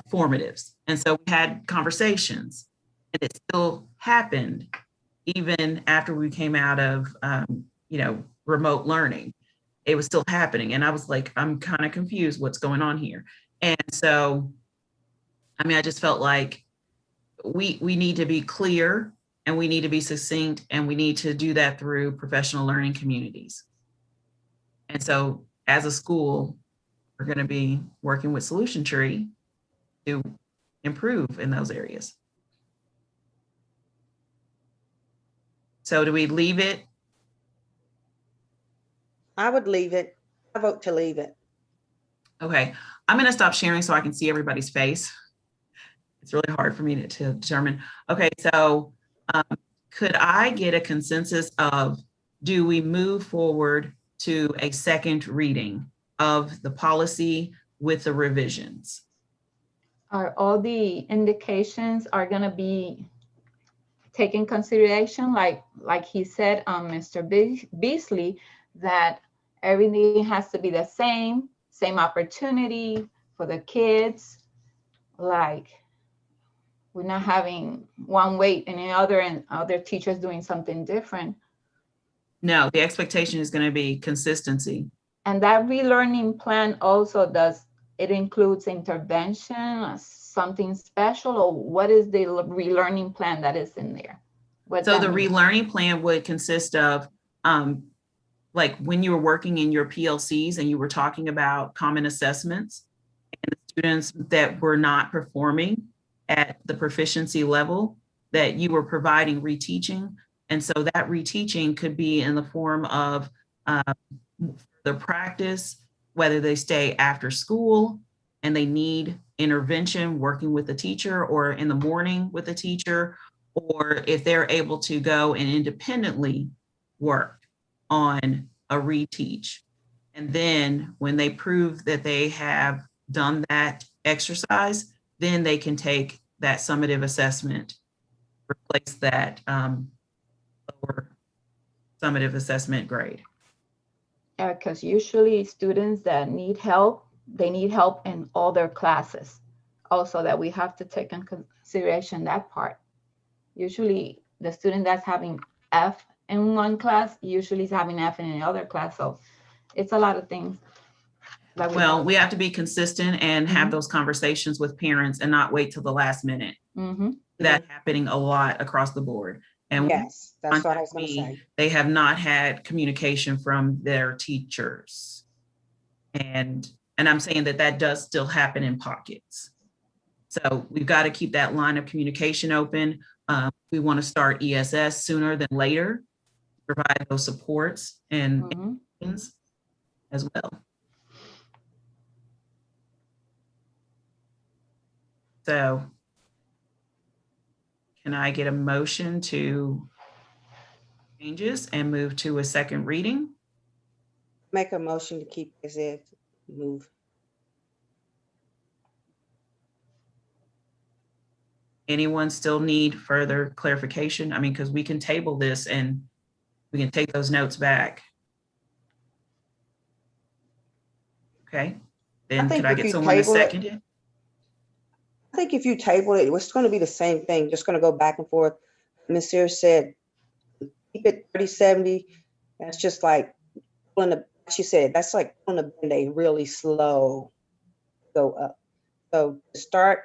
formatives. And so we had conversations, and it still happened even after we came out of, remote learning. It was still happening. And I was like, I'm kind of confused what's going on here. And so, I mean, I just felt like we need to be clear, and we need to be succinct, and we need to do that through professional learning communities. And so as a school, we're going to be working with Solution Tree to improve in those areas. So do we leave it? I would leave it. I vote to leave it. Okay, I'm going to stop sharing so I can see everybody's face. It's really hard for me to determine. Okay, so could I get a consensus of, do we move forward to a second reading of the policy with the revisions? Are all the indications are going to be taken consideration, like he said, Mr. Beasley, that everything has to be the same opportunity for the kids, like we're not having one weight and other teachers doing something different. No, the expectation is going to be consistency. And that relearning plan also it includes intervention, something special, or what is the relearning plan that is in there? So the relearning plan would consist of, like when you were working in your PLCs and you were talking about common assessments and the students that were not performing at the proficiency level, that you were providing reteaching. And so that reteaching could be in the form of the practice, whether they stay after school and they need intervention working with the teacher, or in the morning with the teacher, or if they're able to go and independently work on a reteach. And then when they prove that they have done that exercise, then they can take that summative assessment, replace that lower summative assessment grade. Because usually students that need help, they need help in all their classes, also that we have to take in consideration that part. Usually the student that's having F in one class usually is having F in another class. So it's a lot of things. Well, we have to be consistent and have those conversations with parents and not wait till the last minute. That's happening a lot across the board. And yes, that's what I was going to say. they have not had communication from their teachers. And I'm saying that does still happen in pockets. So we've got to keep that line of communication open. We want to start ESS sooner than later, provide those supports and as well. So can I get a motion to changes and move to a second reading? Make a motion to keep as if move. Anyone still need further clarification? I mean, because we can table this and we can take those notes back. Okay, then could I get someone to second it? I think if you table it, it's going to be the same thing, just going to go back and forth. Ms. Sears said, keep it 30-70. That's just like pulling the, she said, that's like pulling the Band-Aid really slow, go up. So to start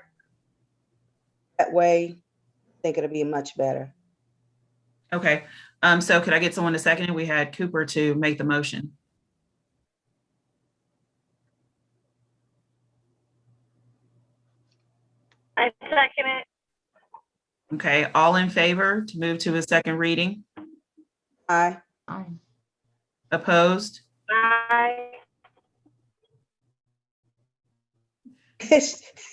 that way, I think it'll be much better. Okay, so could I get someone to second it? We had Cooper to make the motion. I second it. Okay, all in favor to move to a second reading? Aye. Opposed? Aye.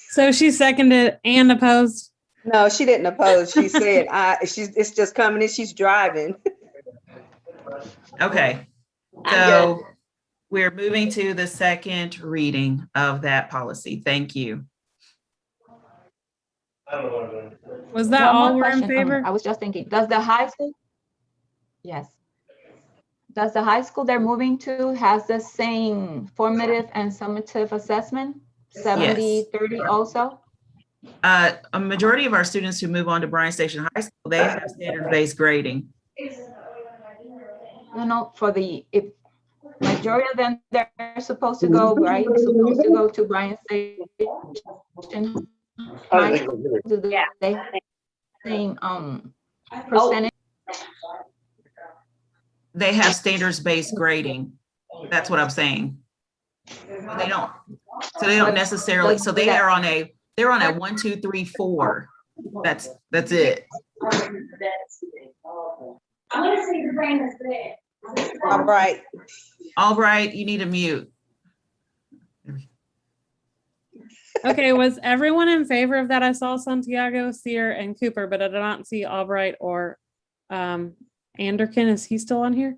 So she seconded and opposed. No, she didn't oppose. She said, it's just coming in. She's driving. Okay, so we're moving to the second reading of that policy. Thank you. Was that One more all were in question. favor? I was just thinking, does the high school? Yes. Does the high school they're moving to has the same formative and summative assessment? 70-30 also? A majority of our students who move on to Bryan Station High School, they have standard-based grading. No, for the, if majority of them, they're supposed to go, right? Supposed to go to Bryan Station High School. Do they same percentage? They have standards-based grading. That's what I'm saying. They don't. So they don't necessarily. So they are on a. They're on a 1, 2, 3, 4. That's it. All right. Albright, you need a mute. Okay, was everyone in favor of that? I saw Santiago, Sear, and Cooper, but I did not see Albright or Anderkin. Is he still on here?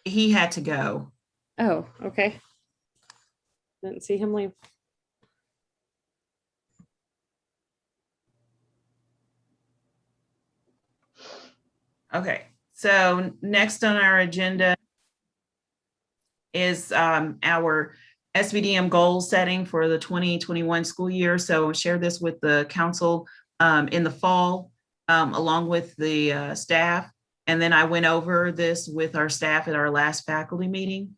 He had to go. Oh, okay. Didn't see him leave. Okay, so next on our agenda is our SBDM goal setting for the 2021 school year. So share this with the council in the fall, along with the staff. And then I went over this with our staff at our last faculty meeting.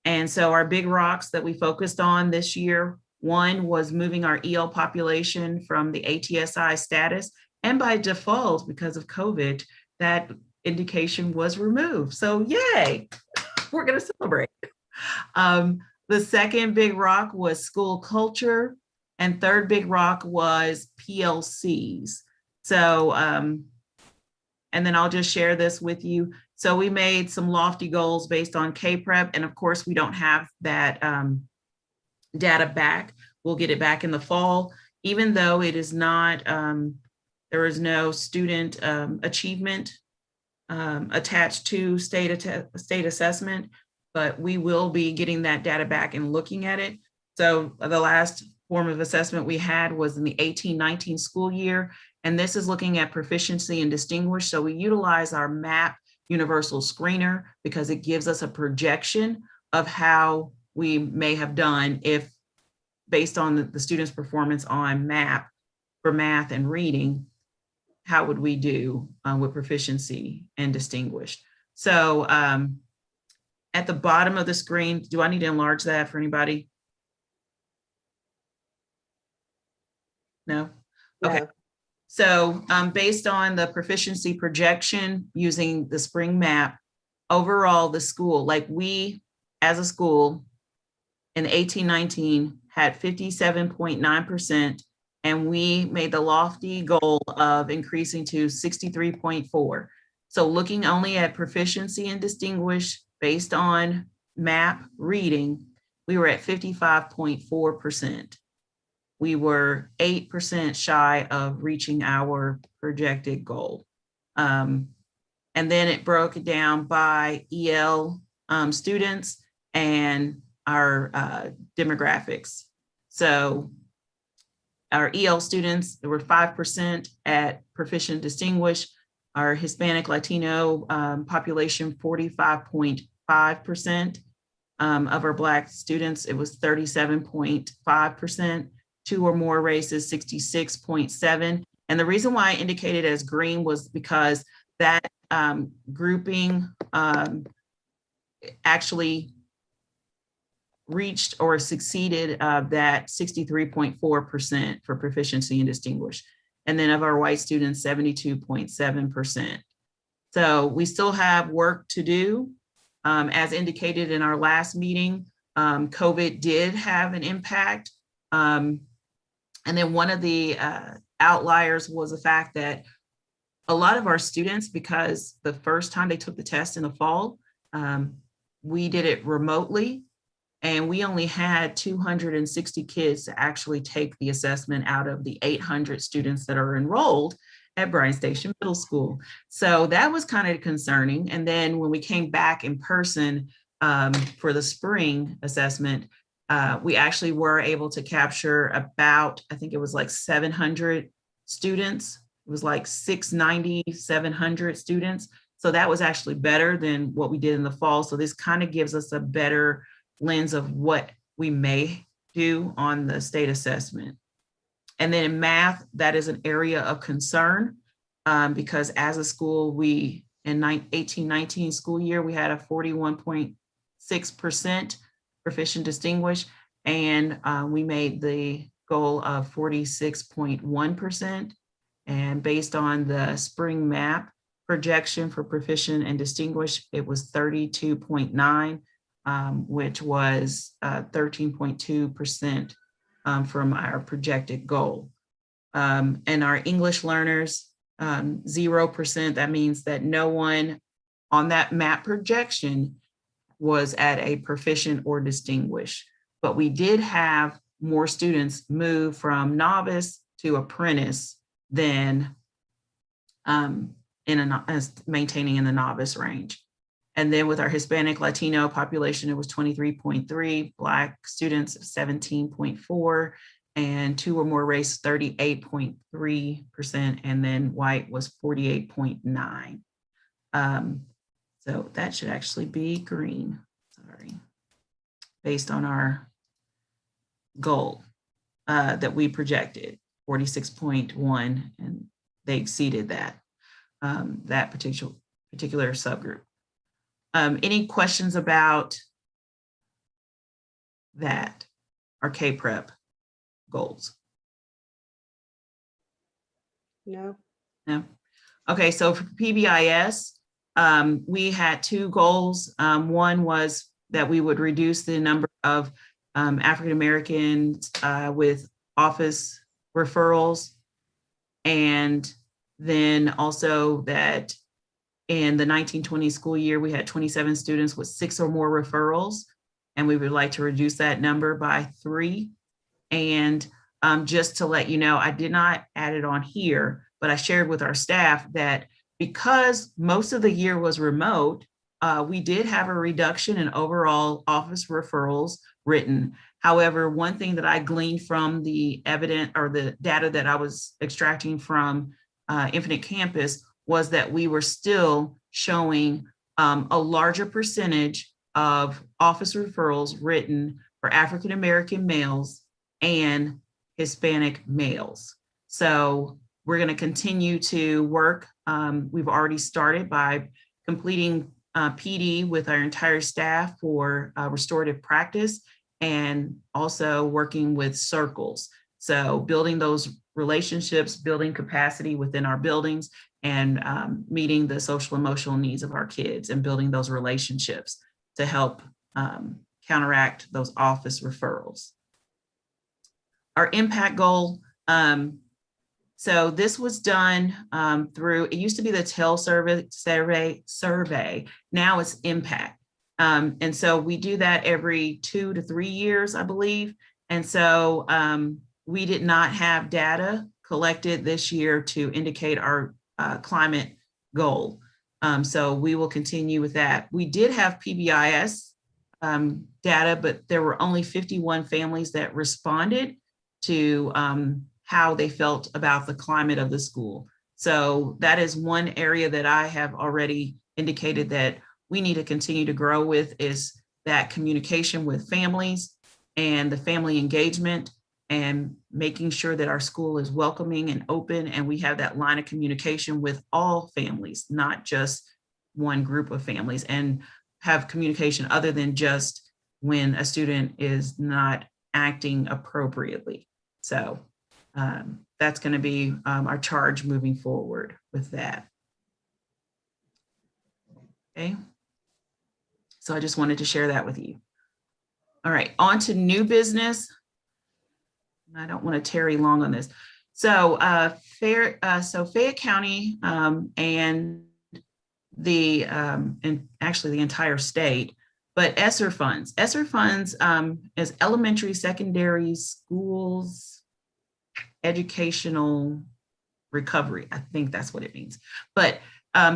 And so our big rocks that we focused on this year, one was moving our EL population from the ATSI status, and by default, because of COVID, that indication was removed. So yay, we're gonna celebrate. The second big rock was school culture, and third big rock was PLCs. So, and then I'll just share this with you. So we made some lofty goals based on K-Prep, and of course we don't have that data back. We'll get it back in the fall, even though it is not, there is no student achievement attached to state assessment, but we will be getting that data back and looking at it. So the last form of assessment we had was in the 18-19 school year, and this is looking at proficiency and distinguished. So we utilize our MAP universal screener because it gives us a projection of how we may have done if based on the students' performance on MAP for math and reading, how would we do with proficiency and distinguished? So at the bottom of the screen, do I need to enlarge that for anybody? No? Okay. No. So based on the proficiency projection using the spring map, overall the school, like we as a school in 1819 had 57.9%, and we made the lofty goal of increasing to 63.4. So looking only at proficiency and distinguished based on map reading, we were at 55.4%. We were 8% shy of reaching our projected goal. And then it broke it down by EL students and our demographics. So our EL students, there were 5% at proficient distinguished. Our Hispanic Latino population, 45.5%. Of our Black students, it was 37.5%. 2 or more races, 66.7. And the reason why I indicated as green was because that grouping actually reached or succeeded that 63.4% for proficiency and distinguished. And then of our white students, 72.7%. So we still have work to do. As indicated in our last meeting, COVID did have an impact. And then one of the outliers was the fact that a lot of our students, because the first time they took the test in the fall, we did it remotely, and we only had 260 kids to actually take the assessment out of the 800 students that are enrolled at Bryan Station Middle School. So that was kind of concerning. And then when we came back in person for the spring assessment, we actually were able to capture about, I think it was like 700 students. It was like 690, 700 students. So that was actually better than what we did in the fall. So this kind of gives us a better lens of what we may do on the state assessment. And then in math, that is an area of concern because as a school, we in 18-19 school year, we had a 41.6% proficient distinguished, and we made the goal of 46.1%. And based on the spring map projection for proficient and distinguished, it was 32.9, which was 13.2% from our projected goal. And our English learners, 0%, that means that no one on that map projection was at a proficient or distinguished, but we did have more students move from novice to apprentice than maintaining in the novice range. And then with our Hispanic Latino population, it was 23.3, Black students 17.4, and 2 or more race 38.3%, and then white was 48.9. So that should actually be green, sorry, based on our goal that we projected, 46.1, and they exceeded that, that particular subgroup. Any questions about that, our K-Prep goals? No. No. Okay, so for PBIS, we had 2 goals. One was that we would reduce the number of African Americans with office referrals, and then also that in the 1920 school year, we had 27 students with 6 or more referrals, and we would like to reduce that number by 3. And just to let you know, I did not add it on here, but I shared with our staff that because most of the year was remote, we did have a reduction in overall office referrals written. However, one thing that I gleaned from the evidence or the data that I was extracting from Infinite Campus was that we were still showing a larger percentage of office referrals written for African American males and Hispanic males. So we're going to continue to work. We've already started by completing PD with our entire staff for restorative practice, and also working with circles. So building those relationships, building capacity within our buildings, and meeting the social emotional needs of our kids, and building those relationships to help counteract those office referrals. Our impact goal, so this was done through, it used to be the TEL survey. Now it's impact. And so we do that every 2 to 3 years, I believe. And so we did not have data collected this year to indicate our climate goal. So we will continue with that. We did have PBIS data, but there were only 51 families that responded to how they felt about the climate of the school. So that is one area that I have already indicated that we need to continue to grow with, is that communication with families and the family engagement, and making sure that our school is welcoming and open, and we have that line of communication with all families, not just one group of families, and have communication other than just when a student is not acting appropriately. So that's going to be our charge moving forward with that. Okay. So I just wanted to share that with you. All right, on to new business. I don't want to tarry long on this. So Fayette County and actually the entire state, but ESSER funds. ESSER funds is elementary, secondary schools, educational recovery. I think that's what it means. But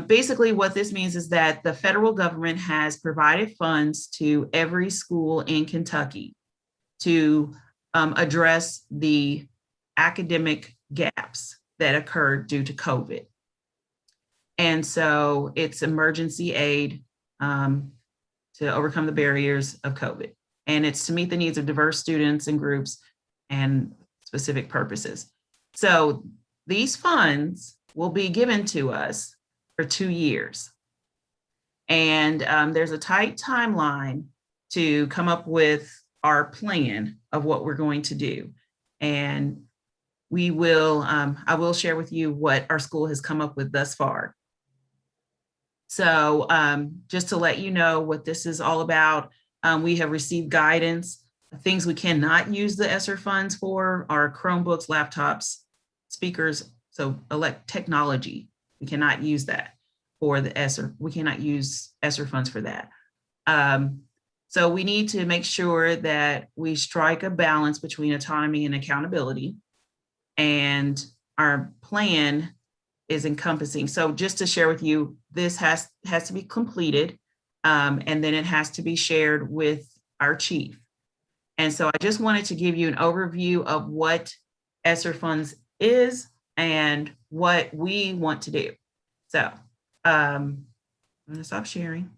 basically what this means is that the federal government has provided funds to every school in Kentucky to address the academic gaps that occurred due to COVID. And so it's emergency aid to overcome the barriers of COVID. And it's to meet the needs of diverse students and groups and specific purposes. So these funds will be given to us for 2 years. And there's a tight timeline to come up with our plan of what we're going to do. And we will, I will share with you what our school has come up with thus far. So just to let you know what this is all about, we have received guidance. Things we cannot use the ESSER funds for are Chromebooks, laptops, speakers, so technology. We cannot use that for the ESSER. We cannot use ESSER funds for that. So we need to make sure that we strike a balance between autonomy and accountability. And our plan is encompassing. So just to share with you, this has to be completed, and then it has to be shared with our chief. And so I just wanted to give you an overview of what ESSER funds is and what we want to do. So I'm going to stop sharing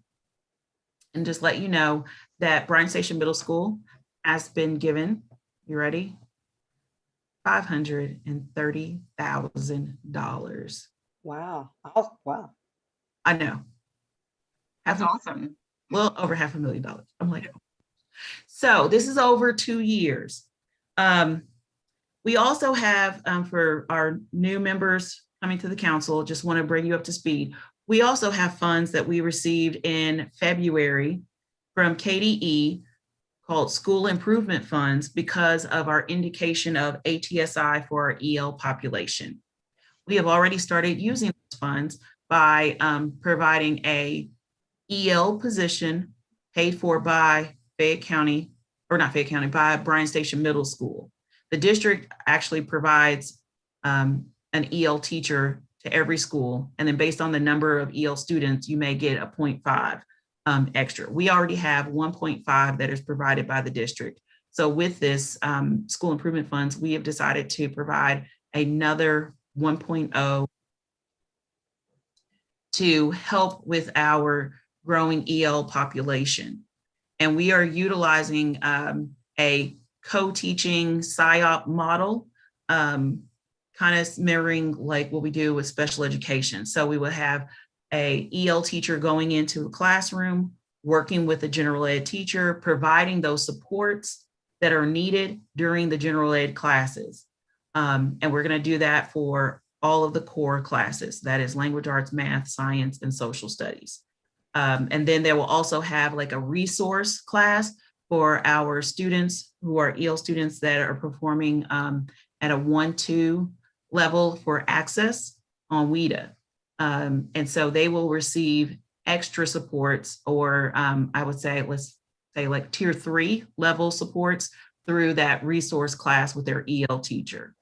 and just let you know that Bryan Station Middle School has been given, you ready? $530,000. Wow. Oh, wow. I know. That's awesome. Well, over $500,000. I'm like, so this is over 2 years. We also have, for our new members coming to the council, just want to bring you up to speed. We also have funds that we received in February from KDE called School Improvement Funds because of our indication of ATSI for our EL population. We have already started using those funds by providing a EL position paid for by Fayette County, or not Fayette County, by Bryan Station Middle School. The district actually provides an EL teacher to every school. And then based on the number of EL students, you may get a 0.5 extra. We already have 1.5 that is provided by the district. So with this school improvement funds, we have decided to provide another 1.0 to help with our growing EL population. And we are utilizing a co-teaching PSYOP model, kind of mirroring like what we do with special education. So we would have a EL teacher going into a classroom, working with a general ed teacher, providing those supports that are needed during the general ed classes. And we're going to do that for all of the core classes. That is language arts, math, science, and social studies. And then they will also have like a resource class for our students who are EL students that are performing at a 1-2 level for access on WIDA. And so they will receive extra supports, or I would say, let's say like tier 3 level supports through that resource class with their EL teacher.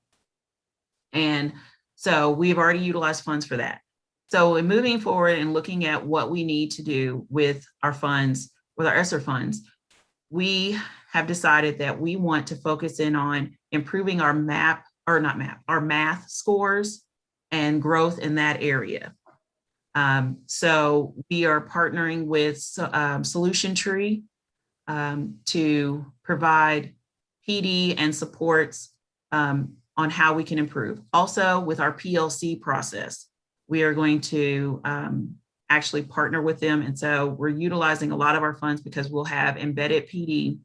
And so we've already utilized funds for that. So in moving forward and looking at what we need to do with our funds, with our ESSER funds, we have decided that we want to focus in on improving our our math scores and growth in that area. So we are partnering with Solution Tree to provide PD and supports on how we can improve. Also with our PLC process, we are going to actually partner with them. And so we're utilizing a lot of our funds because we'll have embedded PD.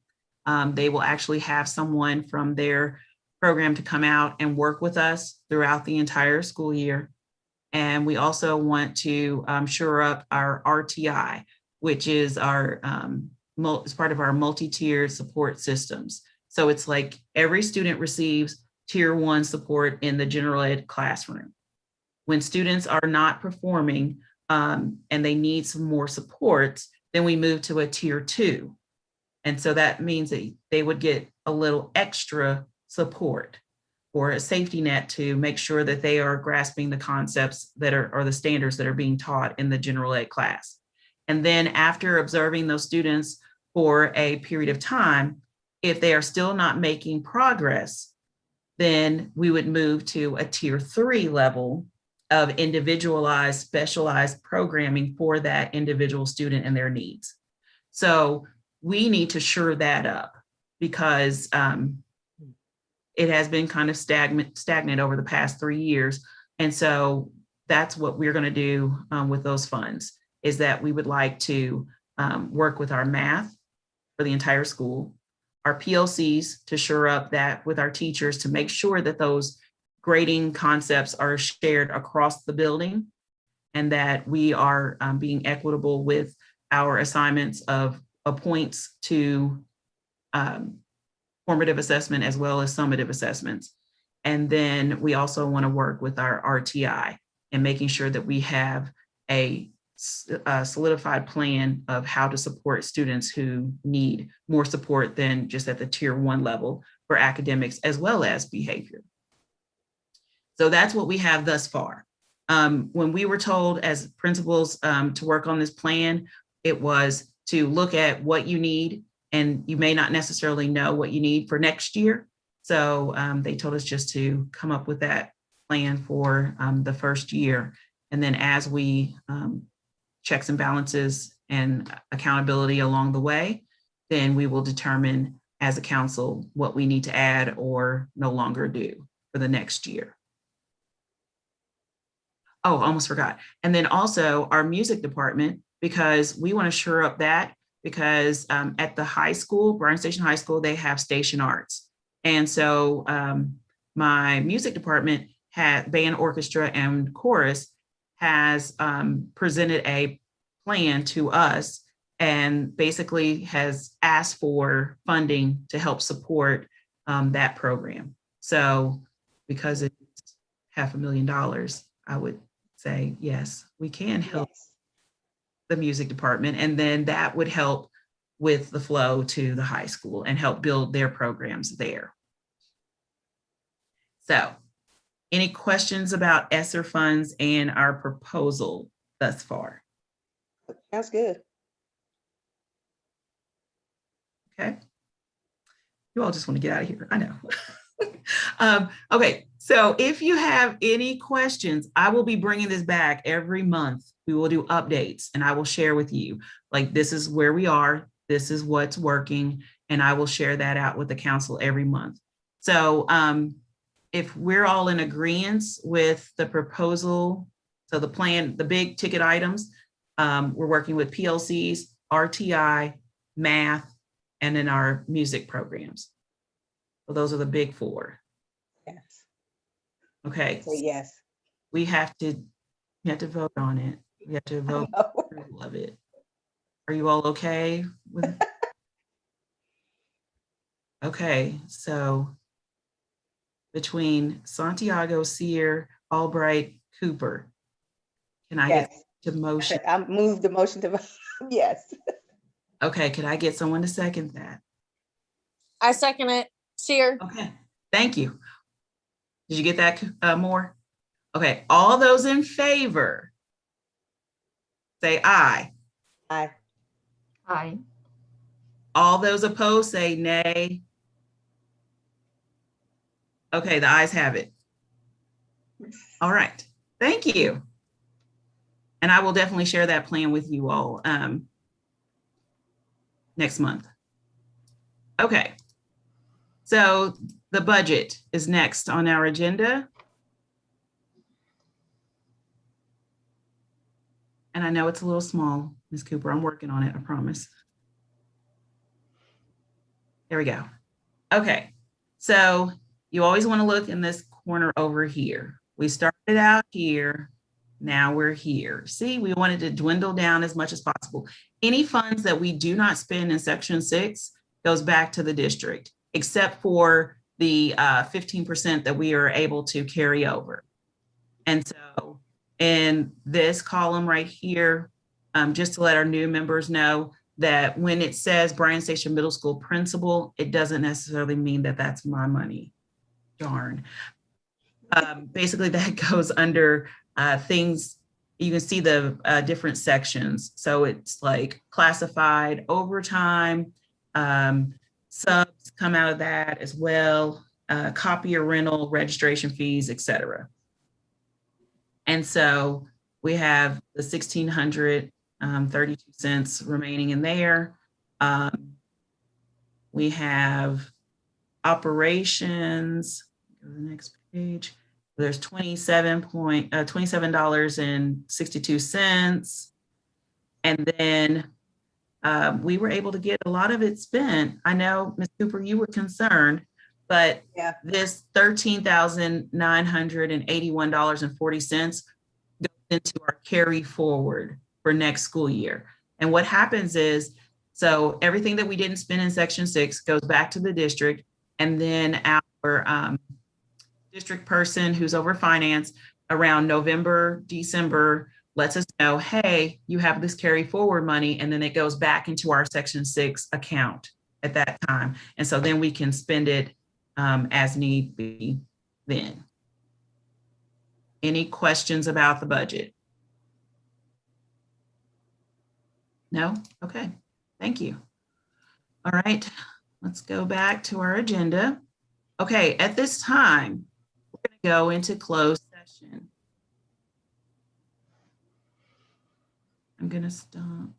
They will actually have someone from their program to come out and work with us throughout the entire school year. And we also want to shore up our RTI, which is our it's part of our multi-tiered support systems. So it's like every student receives tier 1 support in the general ed classroom. When students are not performing and they need some more supports, then we move to a tier 2. And so that means that they would get a little extra support or a safety net to make sure that they are grasping the concepts that are, or the standards that are being taught in the general ed class. And then after observing those students for a period of time, if they are still not making progress, then we would move to a tier 3 level of individualized, specialized programming for that individual student and their needs. So we need to shore that up because it has been kind of stagnant over the past 3 years. And so that's what we're going to do with those funds, is that we would like to work with our math for the entire school, our PLCs to shore up that with our teachers to make sure that those grading concepts are shared across the building and that we are being equitable with our assignments of points to formative assessment as well as summative assessments. And then we also want to work with our RTI and making sure that we have a solidified plan of how to support students who need more support than just at the tier 1 level for academics as well as behavior. So that's what we have thus far. When we were told as principals to work on this plan, it was to look at what you need, and you may not necessarily know what you need for next year. So they told us just to come up with that plan for the first year. And then as we checks and balances and accountability along the way, then we will determine as a council what we need to add or no longer do for the next year. Oh, almost forgot. And then also our music department, because we want to shore up that, because at the high school, Bryan Station High School, they have station arts. And so my music department had band, orchestra, and chorus has presented a plan to us and basically has asked for funding to help support that program. So because it's $500,000, I would say, yes, we can help the music department. And then that would help with the flow to the high school and help build their programs there. So any questions about ESSER funds and our proposal thus far? Sounds good. Okay. You all just want to get out of here. I know. Okay. So if you have any questions, I will be bringing this back every month. We will do updates and I will share with you, like, this is where we are. This is what's working. and I will share that out with the council every month. So if we're all in agreement with the proposal, so the plan, the big ticket items, we're working with PLCs, RTI, math, and then our music programs. So those are the big four. Yes. Okay. So yes. We have to vote on it. We have to vote know. for approval of it. Are you all okay with? Okay, so between Santiago, Sear, Albright, Cooper, can I get Yes. the motion? I moved the motion to, yes. Okay, could I get someone to second that? I second it. Seer. Okay, thank you. Did you get that, Moore? Okay, all those in favor, say aye. Aye. Aye. All those opposed, say nay. Okay, the ayes have it. All right, thank you. And I will definitely share that plan with you all next month. Okay, so the budget is next on our agenda. And I know it's a little small, Ms. Cooper, I'm working on it, I promise. There we go. Okay, so you always want to look in this corner over here. We started out here, now we're here. See, we wanted to dwindle down as much as possible. Any funds that we do not spend in Section 6 goes back to the district, except for the 15% that we are able to carry over. And so in this column right here, just to let our new members know that when it says Bryan Station Middle School principal, it doesn't necessarily mean that that's my money. Darn. Basically, that goes under things, you can see the different sections. So it's like classified overtime, subs come out of that as well, copier rental, registration fees, etc. And so we have the 1,632 cents remaining in there. We have operations, go to the next page. There's $27.62. And then we were able to get a lot of it spent. I know, Ms. Cooper, you were concerned, but Yeah. this $13,981.40 goes into our carry forward for next school year. And what happens is, so everything that we didn't spend in Section 6 goes back to the district, and then our district person who's over finance around November, December lets us know, hey, you have this carry forward money, and then it goes back into our Section 6 account at that time. And so then we can spend it as need be then. Any questions about the budget? No? Okay, thank you. All right, let's go back to our agenda. Okay, at this time, we're going to go into closed session. I'm going to stop.